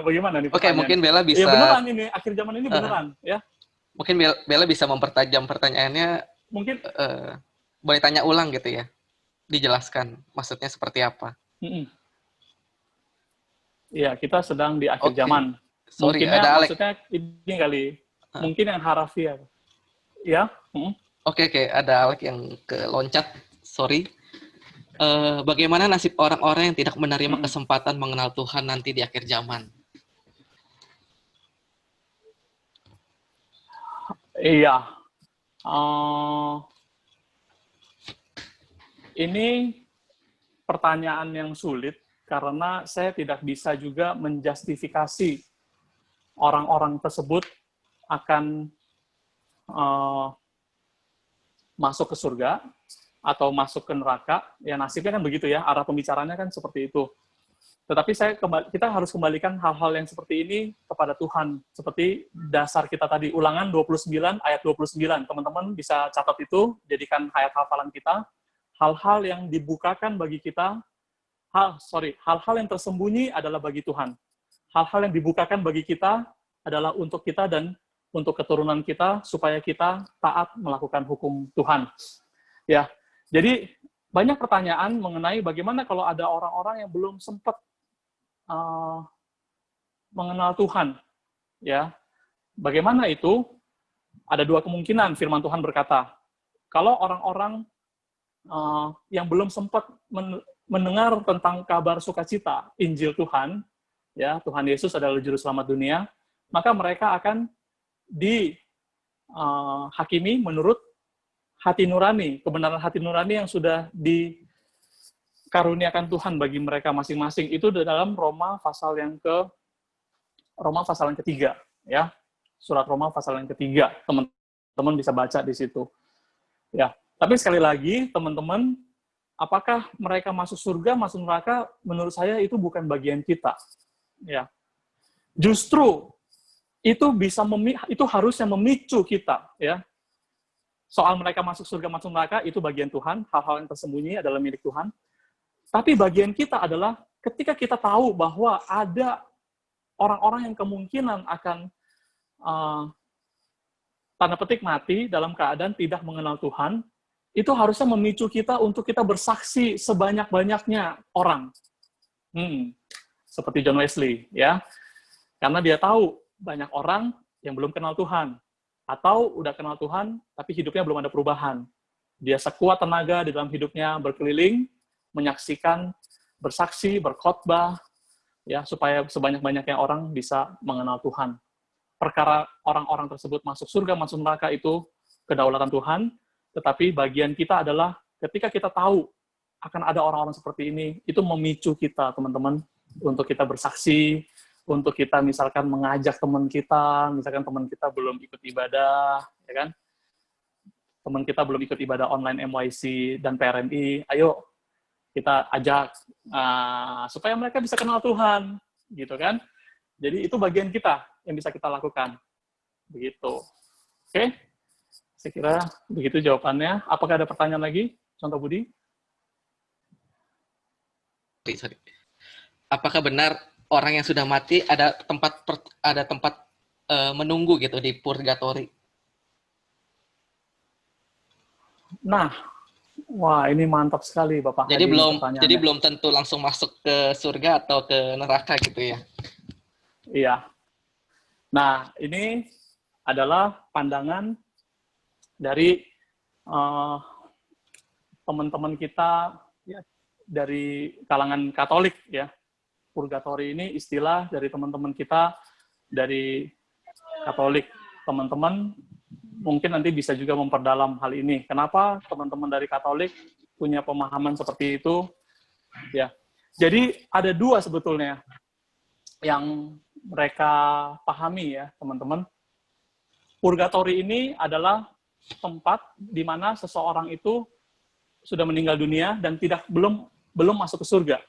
Bagaimana nih? Oke, mungkin Bella bisa. Ya beneran ini akhir zaman ini beneran ya. Mungkin Bella bisa mempertajam pertanyaannya. Mungkin boleh tanya ulang gitu ya. Dijelaskan maksudnya seperti apa. Iya, kita sedang di akhir zaman. Sorry, mungkinnya ada maksudnya ini kali. Mungkin yang harafiah. Ya. Oke, ada Alek yang keloncat. Sorry. Bagaimana nasib orang-orang yang tidak menerima kesempatan mengenal Tuhan nanti di akhir zaman? Iya. Ini pertanyaan yang sulit karena saya tidak bisa juga menjustifikasi orang-orang tersebut akan masuk ke surga atau masuk ke neraka. Ya nasibnya kan begitu ya, arah pembicaranya kan seperti itu. Tetapi kita harus kembalikan hal-hal yang seperti ini kepada Tuhan. Seperti dasar kita tadi, Ulangan 29 ayat 29. Teman-teman bisa catat itu, jadikan ayat hafalan kita. Hal-hal yang dibukakan bagi kita, hal-hal yang tersembunyi adalah bagi Tuhan. Hal-hal yang dibukakan bagi kita adalah untuk kita dan untuk keturunan kita, supaya kita taat melakukan hukum Tuhan. Ya, jadi banyak pertanyaan mengenai bagaimana kalau ada orang-orang yang belum sempat mengenal Tuhan, ya. Bagaimana itu? Ada dua kemungkinan. Firman Tuhan berkata, kalau orang-orang yang belum sempat mendengar tentang kabar sukacita Injil Tuhan, ya, Tuhan Yesus adalah juru selamat dunia, maka mereka akan dihakimi menurut hati nurani, kebenaran hati nurani yang sudah dikaruniakan Tuhan bagi mereka masing-masing. Itu dalam Roma pasal yang ketiga, ya. Surat Roma pasal yang ketiga, teman-teman bisa baca di situ. Ya, tapi sekali lagi, teman-teman, apakah mereka masuk surga, masuk neraka? Menurut saya itu bukan bagian kita. Ya, justru itu harusnya memicu kita, ya. Soal mereka masuk surga, masuk neraka, itu bagian Tuhan. Hal-hal yang tersembunyi adalah milik Tuhan. Tapi bagian kita adalah ketika kita tahu bahwa ada orang-orang yang kemungkinan akan tanda petik mati dalam keadaan tidak mengenal Tuhan, itu harusnya memicu kita untuk kita bersaksi sebanyak-banyaknya orang. Seperti John Wesley, ya. Karena dia tahu banyak orang yang belum kenal Tuhan, atau udah kenal Tuhan, tapi hidupnya belum ada perubahan. Dia sekuat tenaga di dalam hidupnya berkeliling, menyaksikan, bersaksi, berkhotbah, ya, supaya sebanyak-banyaknya orang bisa mengenal Tuhan. Perkara orang-orang tersebut masuk surga, masuk neraka itu kedaulatan Tuhan, tetapi bagian kita adalah ketika kita tahu akan ada orang-orang seperti ini, itu memicu kita, teman-teman, untuk kita bersaksi, untuk kita misalkan mengajak teman kita, misalkan teman kita belum ikut ibadah, ya kan? Teman kita belum ikut ibadah online MYC dan PRMI, ayo kita ajak supaya mereka bisa kenal Tuhan, gitu kan? Jadi itu bagian kita yang bisa kita lakukan, begitu. Oke? Saya kira begitu jawabannya. Apakah ada pertanyaan lagi, Contoh Budi? Sorry. Apakah benar orang yang sudah mati ada tempat menunggu gitu di purgatori? Nah, wah ini mantap sekali Bapak. Jadi belum tentu langsung masuk ke surga atau ke neraka gitu ya? Iya. Nah, ini adalah pandangan dari teman-teman kita ya, dari kalangan Katolik, ya. Purgatori ini istilah dari teman-teman kita dari Katolik. Teman-teman mungkin nanti bisa juga memperdalam hal ini. Kenapa teman-teman dari Katolik punya pemahaman seperti itu? Ya, jadi ada dua sebetulnya yang mereka pahami ya, teman-teman. Purgatori ini adalah tempat di mana seseorang itu sudah meninggal dunia dan belum masuk ke surga.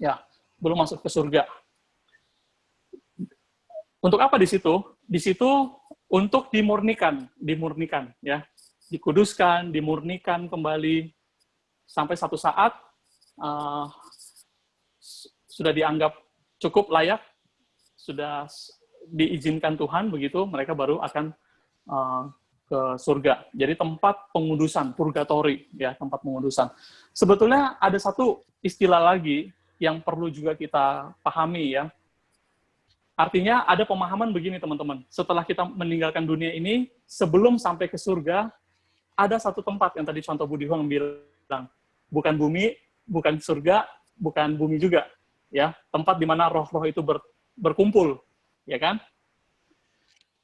Ya, belum masuk ke surga. Untuk apa di situ? Di situ untuk dimurnikan ya. Dikuduskan, dimurnikan kembali sampai satu saat sudah dianggap cukup layak, sudah diizinkan Tuhan begitu, mereka baru akan ke surga. Jadi tempat pengudusan, purgatori ya, tempat pengudusan. Sebetulnya ada satu istilah lagi yang perlu juga kita pahami ya. Artinya ada pemahaman begini teman-teman. Setelah kita meninggalkan dunia ini, sebelum sampai ke surga, ada satu tempat yang tadi Contoh Budi Huang bilang, bukan bumi, bukan surga, bukan bumi juga, ya. Tempat di mana roh-roh itu berkumpul, ya kan?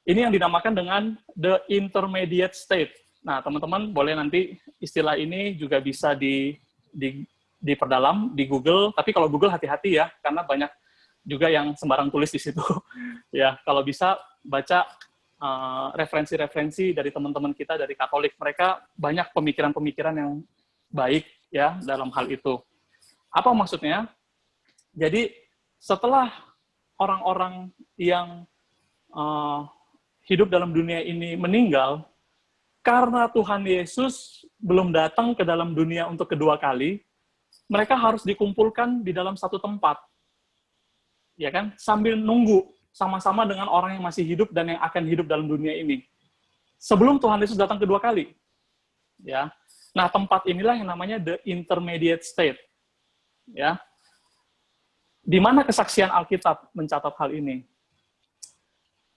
Ini yang dinamakan dengan the intermediate state. Nah, teman-teman boleh nanti istilah ini juga bisa diperdalam di Google, tapi kalau Google hati-hati ya, karena banyak juga yang sembarang tulis di situ. Ya, kalau bisa baca referensi-referensi dari teman-teman kita dari Katolik, mereka banyak pemikiran-pemikiran yang baik ya dalam hal itu. Apa maksudnya? Jadi setelah orang-orang yang hidup dalam dunia ini meninggal, karena Tuhan Yesus belum datang ke dalam dunia untuk kedua kali, mereka harus dikumpulkan di dalam satu tempat. Ya kan? Sambil nunggu sama-sama dengan orang yang masih hidup dan yang akan hidup dalam dunia ini. Sebelum Tuhan Yesus datang kedua kali. Ya. Nah, tempat inilah yang namanya the intermediate state. Ya. Di mana kesaksian Alkitab mencatat hal ini?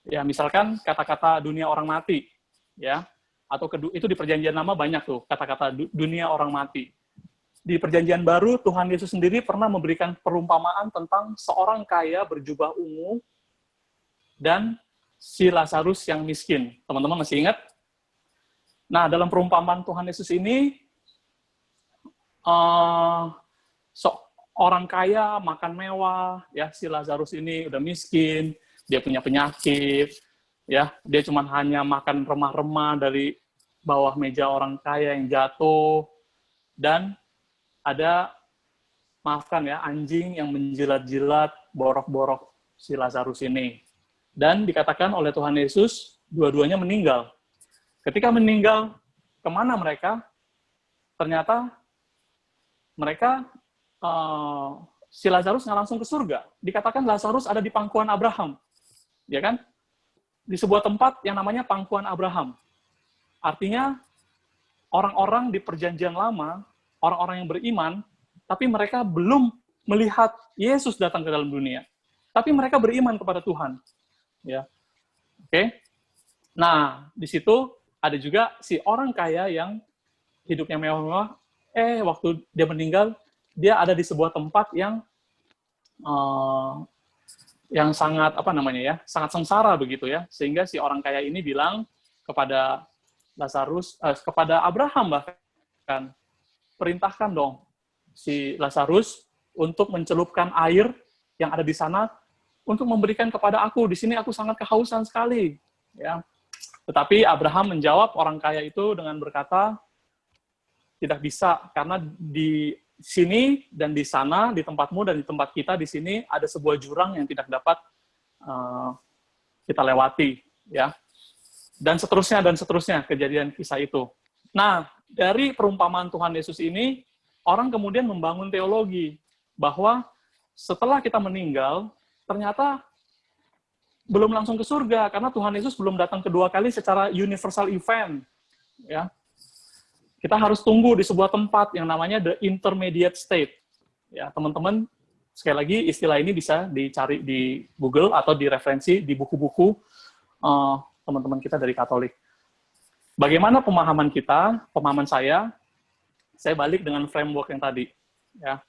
Ya, misalkan kata-kata dunia orang mati, ya. Atau itu di Perjanjian Lama banyak tuh kata-kata dunia orang mati. Di Perjanjian Baru, Tuhan Yesus sendiri pernah memberikan perumpamaan tentang seorang kaya berjubah ungu dan si Lazarus yang miskin. Teman-teman masih ingat? Nah, dalam perumpamaan Tuhan Yesus ini, orang kaya makan mewah, ya si Lazarus ini udah miskin, dia punya penyakit, ya dia cuma hanya makan remah-remah dari bawah meja orang kaya yang jatuh, dan ada, maafkan ya, anjing yang menjilat-jilat borok-borok si Lazarus ini. Dan dikatakan oleh Tuhan Yesus, dua-duanya meninggal. Ketika meninggal, kemana mereka? Ternyata mereka, si Lazarus nggak langsung ke surga. Dikatakan Lazarus ada di pangkuan Abraham. Ya kan? Di sebuah tempat yang namanya pangkuan Abraham. Artinya, orang-orang di Perjanjian Lama, orang-orang yang beriman, tapi mereka belum melihat Yesus datang ke dalam dunia. Tapi mereka beriman kepada Tuhan. Ya. Oke. Nah, di situ ada juga si orang kaya yang hidupnya mewah-mewah, waktu dia meninggal, dia ada di sebuah tempat yang sangat sangat sengsara begitu ya, sehingga si orang kaya ini bilang kepada Lazarus, kepada Abraham bahkan, perintahkan dong si Lazarus untuk mencelupkan air yang ada di sana untuk memberikan kepada aku. Di sini aku sangat kehausan sekali. Ya. Tetapi Abraham menjawab orang kaya itu dengan berkata, tidak bisa, karena di sini dan di sana, di tempatmu dan di tempat kita di sini ada sebuah jurang yang tidak dapat kita lewati. Ya. Dan seterusnya kejadian kisah itu. Nah, dari perumpamaan Tuhan Yesus ini, orang kemudian membangun teologi bahwa setelah kita meninggal, ternyata belum langsung ke surga, karena Tuhan Yesus belum datang kedua kali secara universal event. Ya. Kita harus tunggu di sebuah tempat yang namanya the intermediate state. Ya, teman-teman, sekali lagi istilah ini bisa dicari di Google atau di referensi di buku-buku teman-teman kita dari Katolik. Bagaimana pemahaman kita, pemahaman saya balik dengan framework yang tadi. Ya.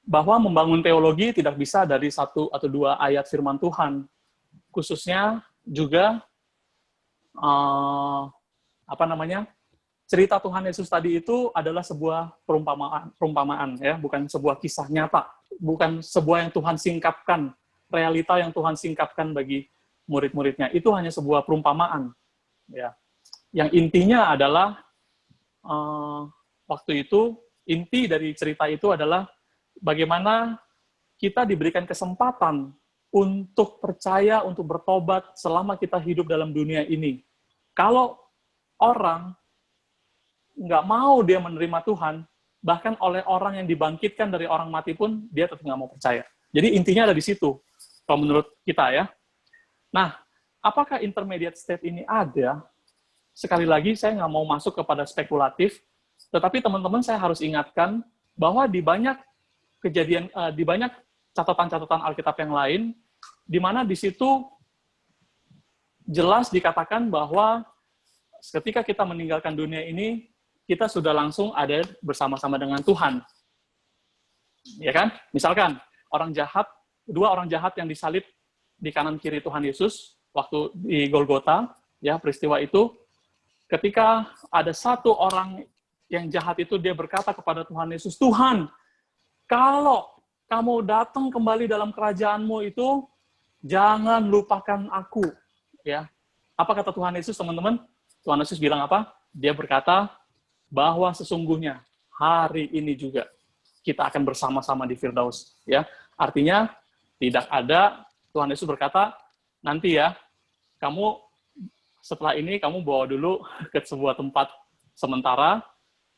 Bahwa membangun teologi tidak bisa dari satu atau dua ayat firman Tuhan. Khususnya juga cerita Tuhan Yesus tadi itu adalah sebuah perumpamaan ya, bukan sebuah kisah nyata, bukan sebuah yang Tuhan singkapkan, realita yang Tuhan singkapkan bagi murid-muridnya. Itu hanya sebuah perumpamaan. Ya. Yang intinya adalah waktu itu, inti dari cerita itu adalah bagaimana kita diberikan kesempatan untuk percaya, untuk bertobat selama kita hidup dalam dunia ini. Kalau orang nggak mau dia menerima Tuhan, bahkan oleh orang yang dibangkitkan dari orang mati pun, dia tetap nggak mau percaya. Jadi intinya ada di situ, kalau menurut kita ya. Nah, apakah intermediate state ini ada? Sekali lagi, saya nggak mau masuk kepada spekulatif, tetapi teman-teman saya harus ingatkan bahwa di banyak kejadian, di banyak catatan-catatan Alkitab yang lain, di mana di situ jelas dikatakan bahwa ketika kita meninggalkan dunia ini, kita sudah langsung ada bersama-sama dengan Tuhan. Ya kan? Misalkan, dua orang jahat yang disalib di kanan kiri Tuhan Yesus, waktu di Golgota, ya peristiwa itu, ketika ada satu orang yang jahat itu dia berkata kepada Tuhan Yesus, Tuhan, kalau kamu datang kembali dalam kerajaanmu itu, jangan lupakan aku. Ya, apa kata Tuhan Yesus, teman-teman? Tuhan Yesus bilang apa? Dia berkata bahwa sesungguhnya hari ini juga kita akan bersama-sama di Firdaus. Ya, artinya tidak ada, Tuhan Yesus berkata, nanti ya, kamu setelah ini kamu bawa dulu ke sebuah tempat sementara,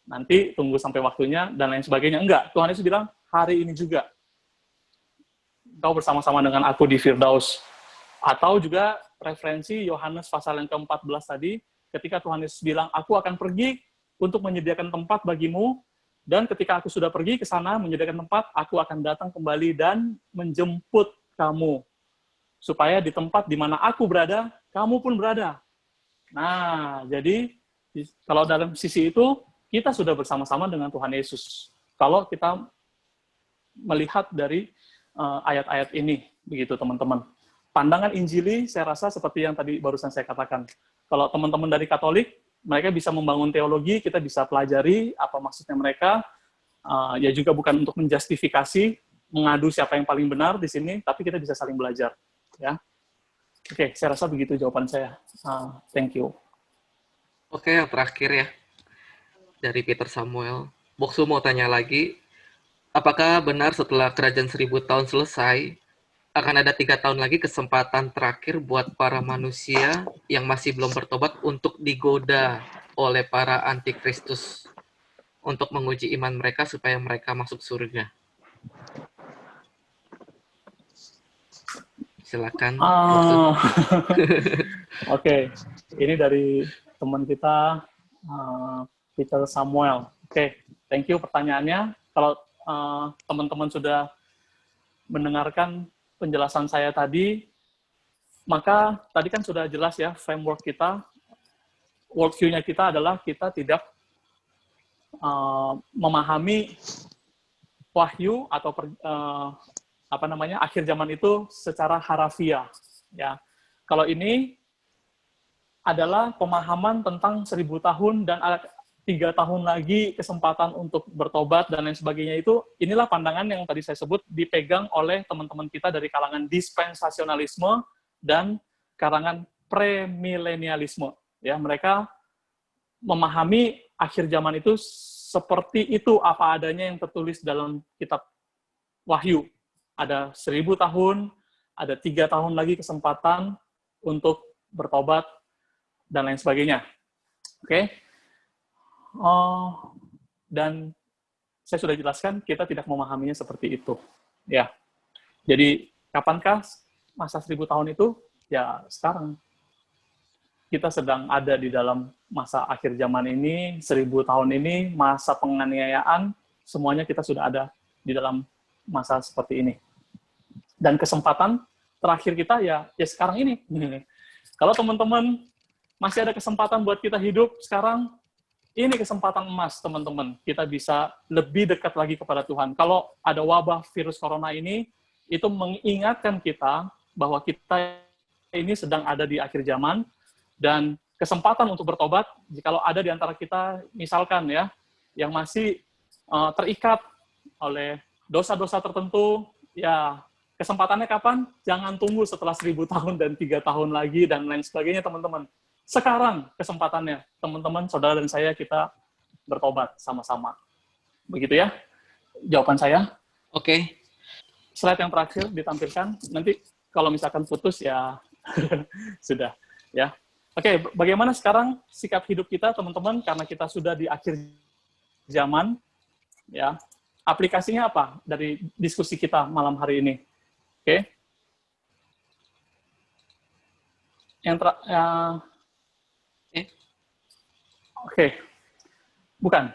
nanti tunggu sampai waktunya, dan lain sebagainya. Enggak, Tuhan Yesus bilang, hari ini juga kau bersama-sama dengan aku di Firdaus. Atau juga referensi Yohanes pasal yang ke-14 tadi, ketika Tuhan Yesus bilang, aku akan pergi untuk menyediakan tempat bagimu, dan ketika aku sudah pergi ke sana menyediakan tempat, aku akan datang kembali dan menjemput kamu. Supaya di tempat di mana aku berada, kamu pun berada. Nah, jadi kalau dalam sisi itu, kita sudah bersama-sama dengan Tuhan Yesus. Kalau kita melihat dari ayat-ayat ini, begitu teman-teman. Pandangan Injili, saya rasa seperti yang tadi barusan saya katakan. Kalau teman-teman dari Katolik, mereka bisa membangun teologi, kita bisa pelajari apa maksudnya mereka. Ya juga bukan untuk menjustifikasi, mengadu siapa yang paling benar di sini, tapi kita bisa saling belajar. Ya, oke, saya rasa begitu jawaban saya. Thank you. Oke, yang terakhir ya, dari Peter Samuel. Boksu mau tanya lagi, apakah benar setelah kerajaan 1000 tahun selesai, akan ada 3 tahun lagi kesempatan terakhir buat para manusia yang masih belum bertobat untuk digoda oleh para antikristus untuk menguji iman mereka supaya mereka masuk surga? Silakan, Boksu. Oke, ini dari teman kita, Peter Samuel. Oke, thank you pertanyaannya. Kalau teman-teman sudah mendengarkan penjelasan saya tadi, maka tadi kan sudah jelas ya framework kita, worldview-nya kita adalah kita tidak memahami wahyu atau akhir zaman itu secara harafiah. Ya, kalau ini adalah pemahaman tentang 1000 tahun dan 3 tahun lagi kesempatan untuk bertobat dan lain sebagainya itu, inilah pandangan yang tadi saya sebut dipegang oleh teman-teman kita dari kalangan dispensasionalisme dan kalangan premilenialisme. Ya, mereka memahami akhir zaman itu seperti itu apa adanya yang tertulis dalam kitab Wahyu. Ada 1000 tahun, ada 3 tahun lagi kesempatan untuk bertobat dan lain sebagainya. Oke? Dan saya sudah jelaskan, kita tidak memahaminya seperti itu. Ya. Jadi, kapankah masa 1000 tahun itu? Ya, sekarang. Kita sedang ada di dalam masa akhir zaman ini, 1000 tahun ini, masa penganiayaan, semuanya kita sudah ada di dalam masa seperti ini. Dan kesempatan terakhir kita ya sekarang ini. Kalau teman-teman masih ada kesempatan buat kita hidup sekarang, ini kesempatan emas, teman-teman. Kita bisa lebih dekat lagi kepada Tuhan. Kalau ada wabah virus corona ini, itu mengingatkan kita bahwa kita ini sedang ada di akhir zaman, dan kesempatan untuk bertobat, jikalau ada di antara kita, misalkan ya, yang masih terikat oleh dosa-dosa tertentu, ya kesempatannya kapan? Jangan tunggu setelah 1000 tahun dan 3 tahun lagi, dan lain sebagainya, teman-teman. Sekarang kesempatannya, teman-teman, saudara dan saya, kita bertobat sama-sama. Begitu ya, jawaban saya. Oke. Slide yang terakhir ditampilkan, nanti kalau misalkan putus ya sudah. Ya. Oke, bagaimana sekarang sikap hidup kita, teman-teman, karena kita sudah di akhir zaman, ya. Aplikasinya apa dari diskusi kita malam hari ini? Oke. Oke. Bukan.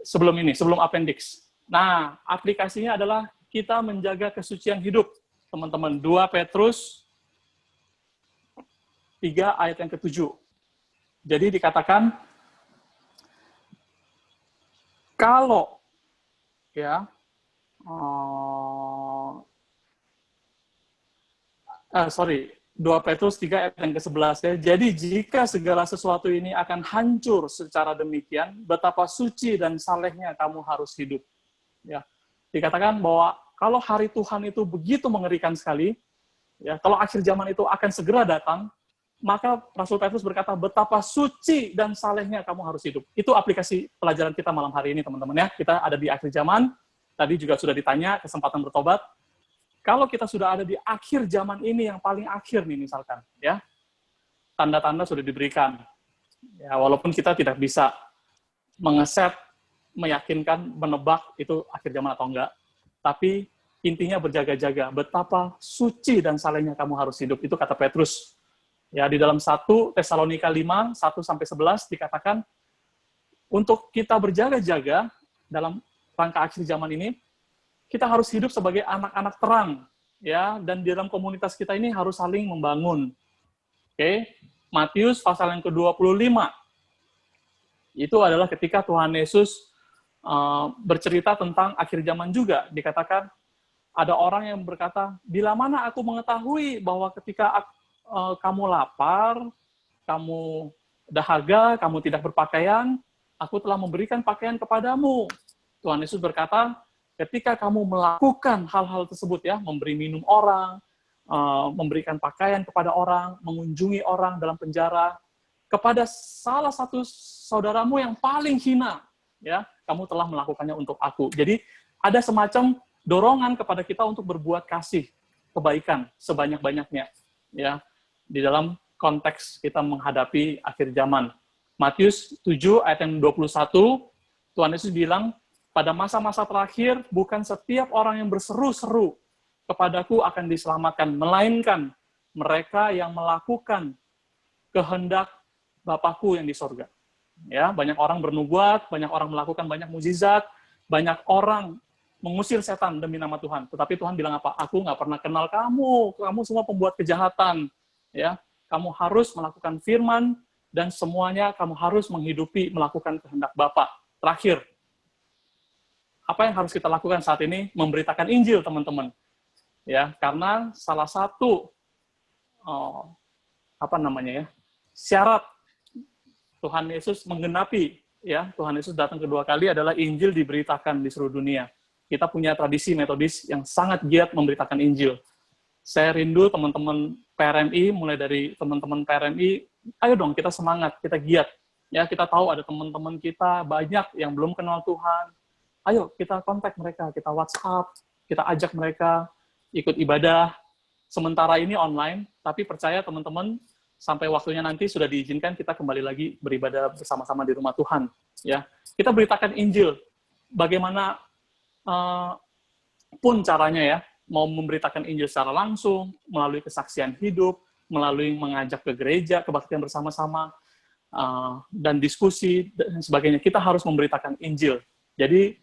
Sebelum appendix. Nah, aplikasinya adalah kita menjaga kesucian hidup, teman-teman. 2 Petrus 3 ayat yang ke-7. Jadi dikatakan, kalau ya 2 Petrus 3 ayat yang ke-11 ya. Jadi jika segala sesuatu ini akan hancur secara demikian, betapa suci dan salehnya kamu harus hidup. Ya. Dikatakan bahwa kalau hari Tuhan itu begitu mengerikan sekali, ya, kalau akhir zaman itu akan segera datang, maka Rasul Petrus berkata, betapa suci dan salehnya kamu harus hidup. Itu aplikasi pelajaran kita malam hari ini, teman-teman ya. Kita ada di akhir zaman, tadi juga sudah ditanya, kesempatan bertobat. Kalau kita sudah ada di akhir zaman ini yang paling akhir nih misalkan, ya, tanda-tanda sudah diberikan. Ya, walaupun kita tidak bisa mengeset, meyakinkan, menebak itu akhir zaman atau enggak, tapi intinya berjaga-jaga. Betapa suci dan salehnya kamu harus hidup. Itu kata Petrus. Ya, di dalam 1 Tesalonika 5, 1-11 dikatakan, untuk kita berjaga-jaga dalam rangka akhir zaman ini, kita harus hidup sebagai anak-anak terang, ya, dan di dalam komunitas kita ini harus saling membangun. Oke, Matius pasal yang ke-25, itu adalah ketika Tuhan Yesus bercerita tentang akhir zaman juga. Dikatakan, ada orang yang berkata, bila mana aku mengetahui bahwa ketika kamu lapar, kamu dahaga, kamu tidak berpakaian, aku telah memberikan pakaian kepadamu. Tuhan Yesus berkata, ketika kamu melakukan hal-hal tersebut ya, memberi minum orang, memberikan pakaian kepada orang, mengunjungi orang dalam penjara, kepada salah satu saudaramu yang paling hina, ya, kamu telah melakukannya untuk aku. Jadi ada semacam dorongan kepada kita untuk berbuat kasih, kebaikan sebanyak-banyaknya, ya, di dalam konteks kita menghadapi akhir zaman. Matius 7 ayat yang 21, Tuhan Yesus bilang, pada masa-masa terakhir, bukan setiap orang yang berseru-seru kepadaku akan diselamatkan, melainkan mereka yang melakukan kehendak Bapakku yang di sorga. Ya, banyak orang bernubuat, banyak orang melakukan banyak mukjizat, banyak orang mengusir setan demi nama Tuhan. Tetapi Tuhan bilang apa? Aku nggak pernah kenal kamu, kamu semua pembuat kejahatan. Ya, kamu harus melakukan firman, dan semuanya kamu harus menghidupi, melakukan kehendak Bapa. Terakhir, apa yang harus kita lakukan saat ini? Memberitakan Injil, teman-teman. Ya, karena salah satu syarat Tuhan Yesus menggenapi, ya, Tuhan Yesus datang kedua kali adalah Injil diberitakan di seluruh dunia. Kita punya tradisi metodis yang sangat giat memberitakan Injil. Saya rindu teman-teman PRMI, mulai dari teman-teman PRMI, ayo dong kita semangat, kita giat. Ya, kita tahu ada teman-teman kita banyak yang belum kenal Tuhan. Ayo kita kontak mereka, kita WhatsApp, kita ajak mereka ikut ibadah. Sementara ini online, tapi percaya teman-teman, sampai waktunya nanti sudah diizinkan kita kembali lagi beribadah bersama-sama di rumah Tuhan. Ya, kita beritakan Injil. Bagaimana pun caranya ya, mau memberitakan Injil secara langsung, melalui kesaksian hidup, melalui mengajak ke gereja, kebaktian bersama-sama, dan diskusi dan sebagainya. Kita harus memberitakan Injil. Jadi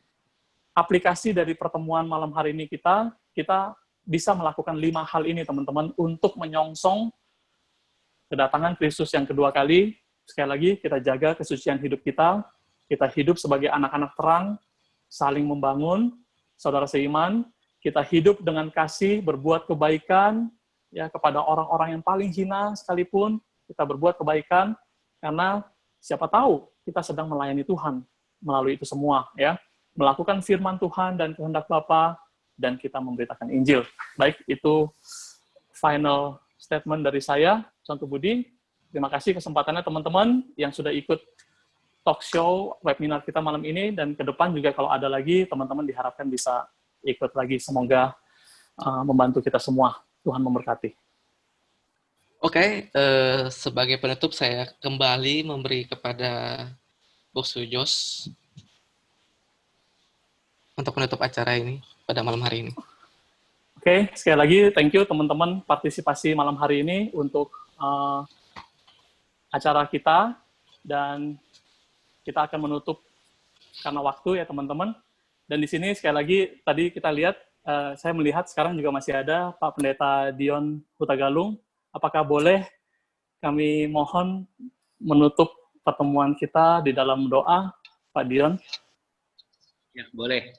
aplikasi dari pertemuan malam hari ini kita bisa melakukan 5 hal ini, teman-teman, untuk menyongsong kedatangan Kristus yang kedua kali. Sekali lagi, kita jaga kesucian hidup kita hidup sebagai anak-anak terang, saling membangun, saudara seiman, kita hidup dengan kasih, berbuat kebaikan, ya, kepada orang-orang yang paling hina sekalipun, kita berbuat kebaikan, karena siapa tahu kita sedang melayani Tuhan melalui itu semua, ya. Melakukan firman Tuhan dan kehendak Bapa, dan kita memberitakan Injil. Baik, itu final statement dari saya, Santo Budi. Terima kasih kesempatannya teman-teman yang sudah ikut talk show webinar kita malam ini, dan ke depan juga kalau ada lagi, teman-teman diharapkan bisa ikut lagi. Semoga membantu kita semua. Tuhan memberkati. Oke, sebagai penutup saya kembali memberi kepada Boksu Jos untuk menutup acara ini pada malam hari ini. Oke, sekali lagi thank you teman-teman partisipasi malam hari ini untuk acara kita, dan kita akan menutup karena waktu ya teman-teman. Dan di sini sekali lagi tadi kita lihat, saya melihat sekarang juga masih ada Pak Pendeta Dion Hutagalung. Apakah boleh kami mohon menutup pertemuan kita di dalam doa, Pak Dion? Ya, boleh.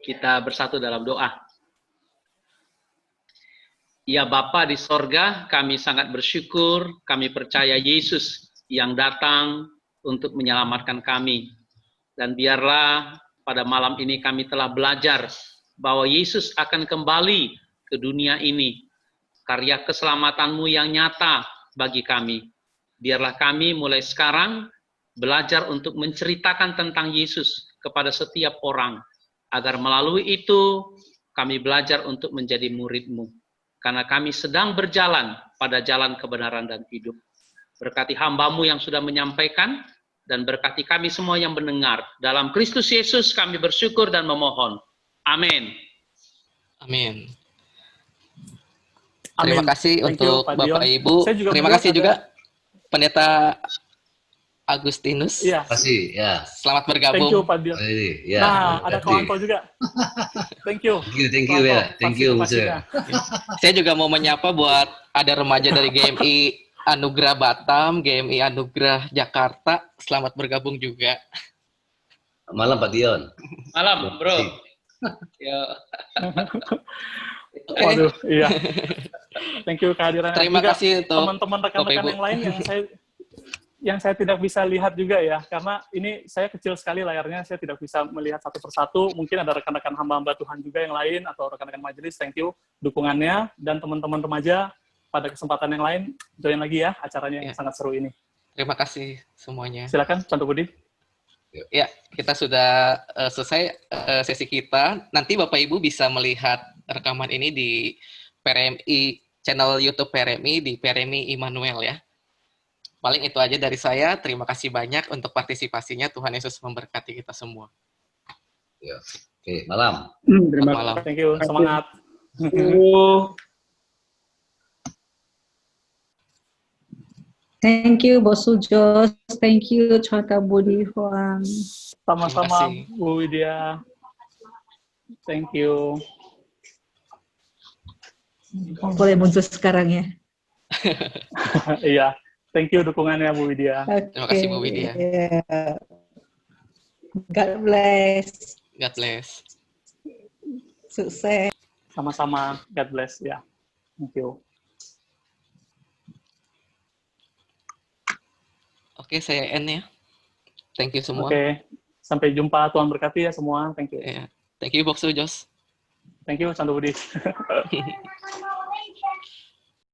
Kita bersatu dalam doa. Ya Bapa di sorga, kami sangat bersyukur, kami percaya Yesus yang datang untuk menyelamatkan kami. Dan biarlah pada malam ini kami telah belajar bahwa Yesus akan kembali ke dunia ini. Karya keselamatanmu yang nyata bagi kami. Biarlah kami mulai sekarang belajar untuk menceritakan tentang Yesus kepada setiap orang. Agar melalui itu kami belajar untuk menjadi murid-Mu. Karena kami sedang berjalan pada jalan kebenaran dan hidup. Berkati hamba-Mu yang sudah menyampaikan, dan berkati kami semua yang mendengar. Dalam Kristus Yesus kami bersyukur dan memohon. Amin. Amin. Amin. Terima kasih Thank you, untuk Pak Bapak Dion. Ibu. Saya juga Terima melihat kasih ada- juga Pendeta Agustinus. Iya. Terima kasih, ya. Selamat Thank you, bergabung. Pak Dion. Ini, ya. Nah, ada Berarti. Koanto juga. Thank you. Thank you, ya. Thank you, Partisipasinya. Saya juga mau menyapa buat ada remaja dari GMI Anugerah Batam, GMI Anugerah Jakarta. Selamat bergabung juga. Malam, Pak Dion. Malam, bro. Ya. Oke. Waduh, iya. Thank you kehadirannya. Terima juga kasih untuk teman-teman Bapak rekan-rekan Ibu. yang lain yang saya tidak bisa lihat juga ya, karena ini saya kecil sekali layarnya, saya tidak bisa melihat satu persatu. Mungkin ada rekan-rekan hamba-hamba Tuhan juga yang lain atau rekan-rekan majelis. Thank you dukungannya, dan teman-teman remaja pada kesempatan yang lain join lagi ya acaranya yang Ya. sangat seru ini. Terima kasih semuanya. Silakan, Contoh Budi. Ya, kita sudah selesai sesi kita. Nanti Bapak Ibu bisa melihat rekaman ini di PRMI, channel YouTube PRMI di PRMI Immanuel ya. Paling itu aja dari saya. Terima kasih banyak untuk partisipasinya. Tuhan Yesus memberkati kita semua. Ya. Oke, malam. Selamat malam. Thank you, semangat. Thank you, Bosu Jos. Thank you, Chota Budi Huang. Sama-sama, Terima kasih. Bu Widya. Thank you. Boleh muncul sekarang ya. Iya, thank you dukungannya Bu Widya. Terima kasih, Bu Widya. Yeah. God bless. God bless. Sukses. Sama-sama, God bless ya. Thank you. Oke, saya end ya. Thank you semua. Oke, sampai jumpa. Tuhan berkati ya semua. Thank you. Ya. Thank you, Boksu Jos. Thank you, Contoh Budi.